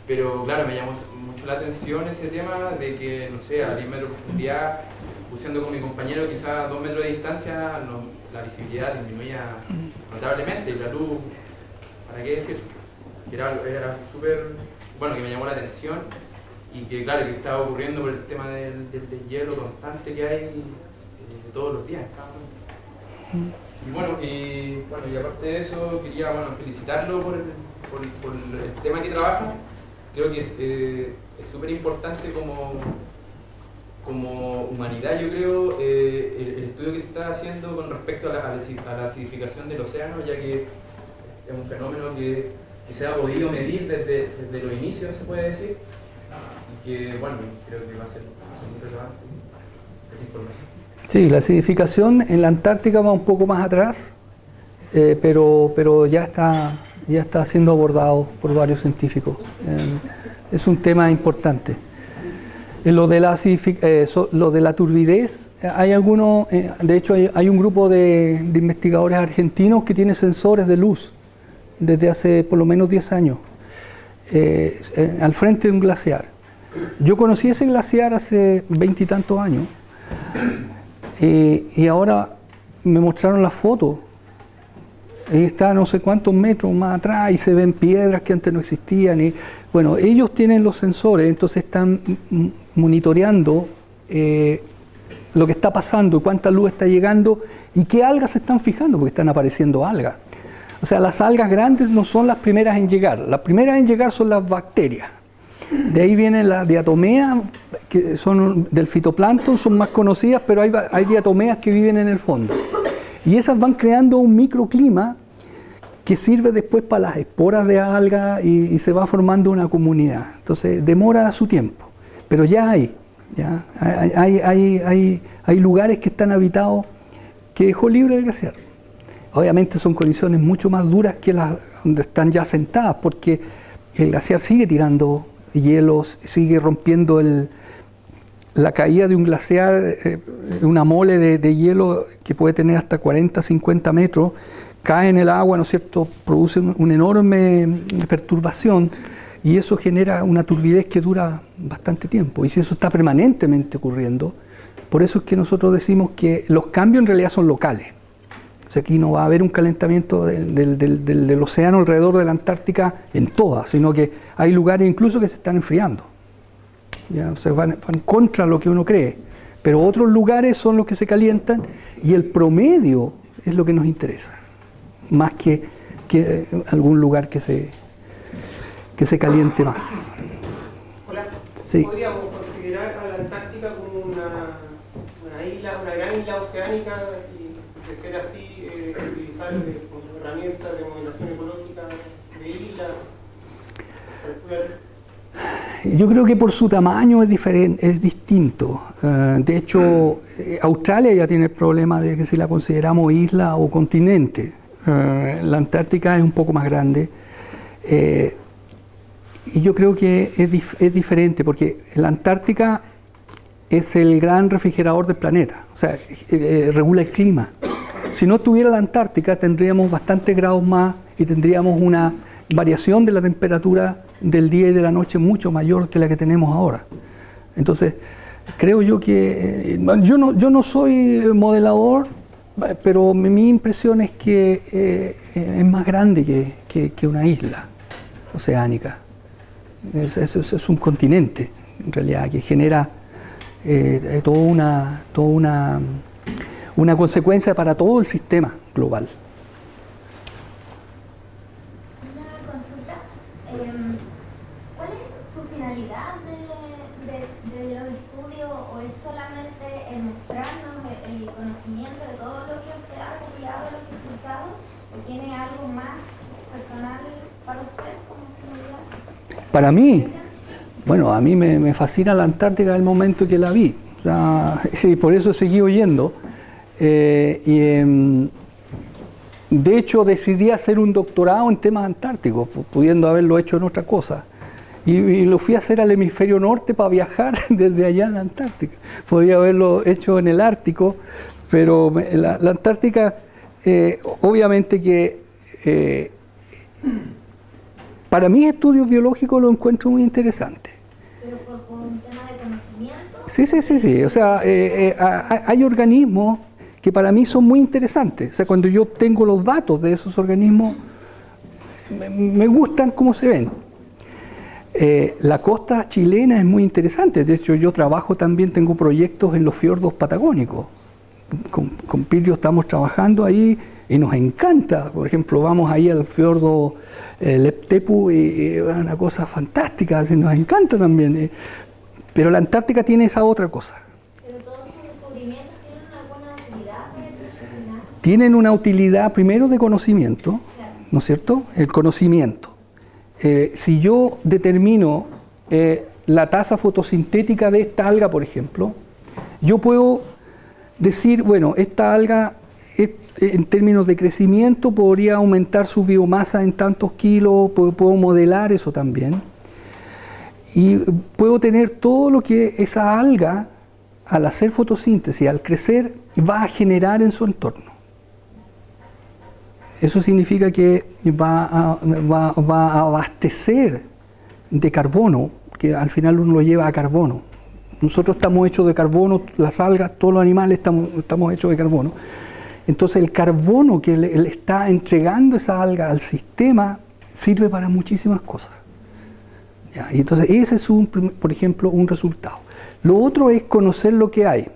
Pero claro, me llamó mucho la atención ese tema de que, no sé, a 10 metros de profundidad, buceando con mi compañero, quizás a 2 metros de distancia, la visibilidad disminuía notablemente, y la luz, ¿para qué decir? Que era súper, bueno, que me llamó la atención, y que claro, que estaba ocurriendo por el tema del hielo constante que hay todos los días. Y bueno, y aparte de eso, quería felicitarlo por el tema que trabaja. Creo que es súper importante como humanidad, yo creo, el estudio que se está haciendo con respecto a la acidificación del océano, ya que es un fenómeno que se ha podido medir desde los inicios, se puede decir, y que, bueno, creo que va a ser muy relevante esa información. Sí, la acidificación en la Antártica va un poco más atrás, pero ya está siendo abordado por varios científicos. Es un tema importante. Lo de la turbidez, hay algunos, de hecho hay un grupo de investigadores argentinos que tiene sensores de luz desde hace por lo menos 10 años, al frente de un glaciar. Yo conocí ese glaciar hace 20 y tantos años, y ahora me mostraron las fotos. Y está no sé cuántos metros más atrás y se ven piedras que antes no existían. Y, bueno, ellos tienen los sensores, entonces están monitoreando lo que está pasando, cuánta luz está llegando y qué algas se están fijando, porque están apareciendo algas. O sea, las algas grandes no son las primeras en llegar. Las primeras en llegar son las bacterias. De ahí vienen las diatomeas, que son del fitoplancton, son más conocidas, pero hay diatomeas que viven en el fondo. Y esas van creando un microclima que sirve después para las esporas de alga y se va formando una comunidad. Entonces demora su tiempo, pero ya hay lugares que están habitados que dejó libre el glaciar. Obviamente son condiciones mucho más duras que las donde están ya sentadas, porque el glaciar sigue tirando hielos, sigue rompiendo la caída de un glaciar, una mole de hielo que puede tener hasta 40, 50 metros, cae en el agua, ¿no es cierto?, produce una enorme perturbación y eso genera una turbidez que dura bastante tiempo. Y si eso está permanentemente ocurriendo, por eso es que nosotros decimos que los cambios en realidad son locales. O sea, aquí no va a haber un calentamiento del océano alrededor de la Antártica en todas, sino que hay lugares incluso que se están enfriando. Ya, o sea, van contra lo que uno cree, pero otros lugares son los que se calientan y el promedio es lo que nos interesa, más que algún lugar que se caliente más. Hola, Sí. ¿podríamos considerar a la Antártica como una isla, una gran isla oceánica y de ser así utilizar como herramientas de modelación ecológica de islas para estudiar? Yo creo que por su tamaño es diferente, es distinto. De hecho, Australia ya tiene el problema de que si la consideramos isla o continente. La Antártica es un poco más grande. Y yo creo que es diferente porque la Antártica es el gran refrigerador del planeta. O sea, regula el clima. Si no estuviera la Antártica, tendríamos bastantes grados más y tendríamos una variación de la temperatura del día y de la noche mucho mayor que la que tenemos ahora. Entonces, creo yo que yo no soy modelador, pero mi impresión es que es más grande que una isla oceánica. Es un continente, en realidad, que genera toda una consecuencia para todo el sistema global. ¿Cuál es su finalidad de los estudios o es solamente el mostrarnos el conocimiento de todo lo que usted ha recopilado de los resultados o tiene algo más personal para usted como finalidad? Para mí, bueno, a mí me fascina la Antártica desde el momento que la vi. O sea, sí, por eso seguí oyendo. De hecho, decidí hacer un doctorado en temas antárticos, pudiendo haberlo hecho en otra cosa. Y lo fui a hacer al hemisferio norte para viajar desde allá en la Antártica. Podía haberlo hecho en el Ártico, pero la Antártica, obviamente que para mis estudios biológicos lo encuentro muy interesante. ¿Pero por un tema de conocimiento? Sí. O sea, hay organismos que para mí son muy interesantes. O sea, cuando yo obtengo los datos de esos organismos, me gustan cómo se ven. La costa chilena es muy interesante. De hecho, yo trabajo también, tengo proyectos en los fiordos patagónicos. Con Pirio estamos trabajando ahí y nos encanta. Por ejemplo, vamos ahí al fiordo Leptepu y es una cosa fantástica, así, nos encanta también. Pero la Antártica tiene esa otra cosa. ¿Pero todos sus descubrimientos tienen alguna utilidad para el disciplinar? Tienen una utilidad primero de conocimiento, ¿no es cierto? El conocimiento. Si yo determino la tasa fotosintética de esta alga, por ejemplo, yo puedo decir, bueno, esta alga en términos de crecimiento podría aumentar su biomasa en tantos kilos, puedo modelar eso también. Y puedo tener todo lo que esa alga, al hacer fotosíntesis, al crecer, va a generar en su entorno. Eso significa que va a abastecer de carbono, que al final uno lo lleva a carbono. Nosotros estamos hechos de carbono, las algas, todos los animales estamos hechos de carbono. Entonces el carbono que le está entregando esa alga al sistema sirve para muchísimas cosas. ¿Ya? Y entonces ese es, por ejemplo, un resultado. Lo otro es conocer lo que hay.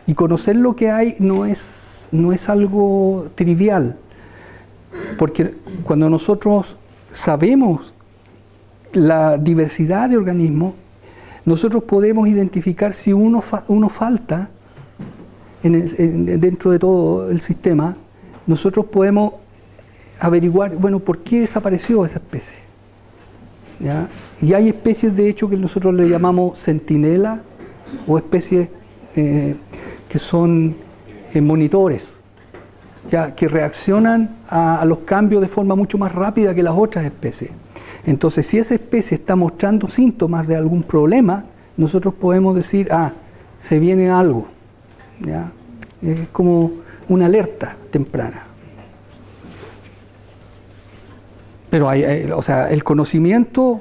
Y conocer lo que hay no es algo trivial. Porque cuando nosotros sabemos la diversidad de organismos, nosotros podemos identificar si uno falta dentro de todo el sistema. Nosotros podemos averiguar, bueno, ¿por qué desapareció esa especie? ¿Ya? Y hay especies, de hecho, que nosotros le llamamos centinela o especies que son monitores, ¿ya? Que reaccionan a los cambios de forma mucho más rápida que las otras especies. Entonces, si esa especie está mostrando síntomas de algún problema, nosotros podemos decir, se viene algo. ¿Ya? Es como una alerta temprana. Pero o sea, el conocimiento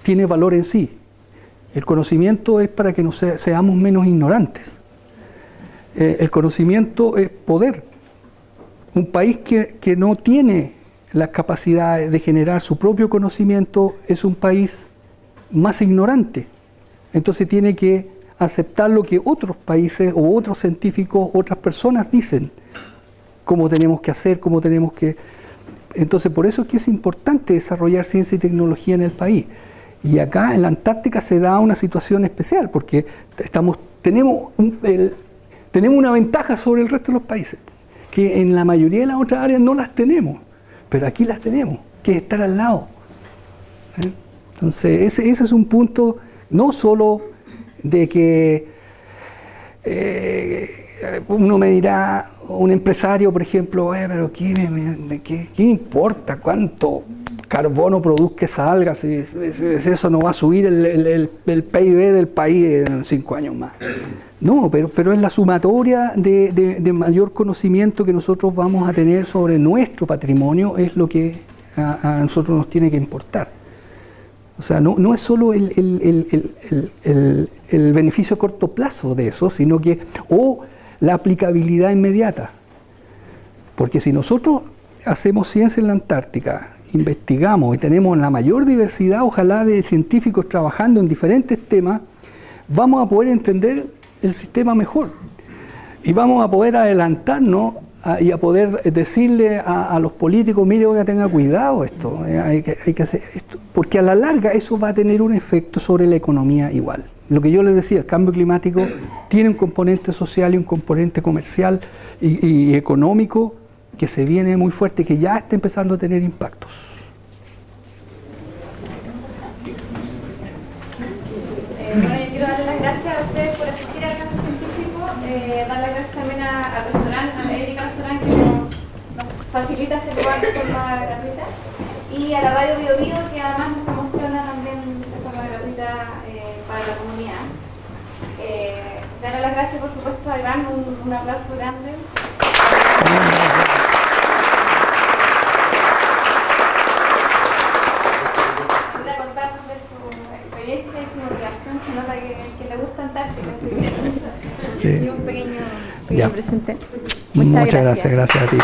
tiene valor en sí. El conocimiento es para que seamos menos ignorantes. El conocimiento es poder. Un país que no tiene la capacidad de generar su propio conocimiento es un país más ignorante. Entonces tiene que aceptar lo que otros países o otros científicos, otras personas dicen, cómo tenemos que hacer, cómo tenemos que... Entonces por eso es que es importante desarrollar ciencia y tecnología en el país. Y acá en la Antártica se da una situación especial, porque tenemos una ventaja sobre el resto de los países, que en la mayoría de las otras áreas no las tenemos, pero aquí las tenemos, que es estar al lado. Entonces ese es un punto, no solo de que uno me dirá, un empresario, por ejemplo, pero ¿qué importa cuánto carbono produzca esa alga si eso no va a subir el PIB del país en 5 años más? No, pero es la sumatoria de mayor conocimiento que nosotros vamos a tener sobre nuestro patrimonio, es lo que a nosotros nos tiene que importar. O sea, no es solo el beneficio a corto plazo de eso, sino que, o la aplicabilidad inmediata. Porque si nosotros hacemos ciencia en la Antártica, investigamos y tenemos la mayor diversidad, ojalá, de científicos trabajando en diferentes temas, vamos a poder entender el sistema mejor. Y vamos a poder adelantarnos y a poder decirle a los políticos, mire, oiga, tenga cuidado esto, hay que hacer esto, porque a la larga eso va a tener un efecto sobre la economía igual. Lo que yo les decía, el cambio climático tiene un componente social y un componente comercial y económico que se viene muy fuerte, que ya está empezando a tener impactos. Bueno, yo quiero darle las gracias a ustedes por asistir al Café Científico, dar las gracias también al restaurante, a Erika Restaurante, que nos facilita este lugar de forma gratuita, y a la Radio Bio Bio, que además nos promociona también de forma gratuita para la comunidad. Darle las gracias, por supuesto, a Iván, un aplauso grande. Voy a contarnos de su experiencia y su motivación, se nota que le gusta Antártica. Sí. Y un pequeño presente. Muchas gracias a ti.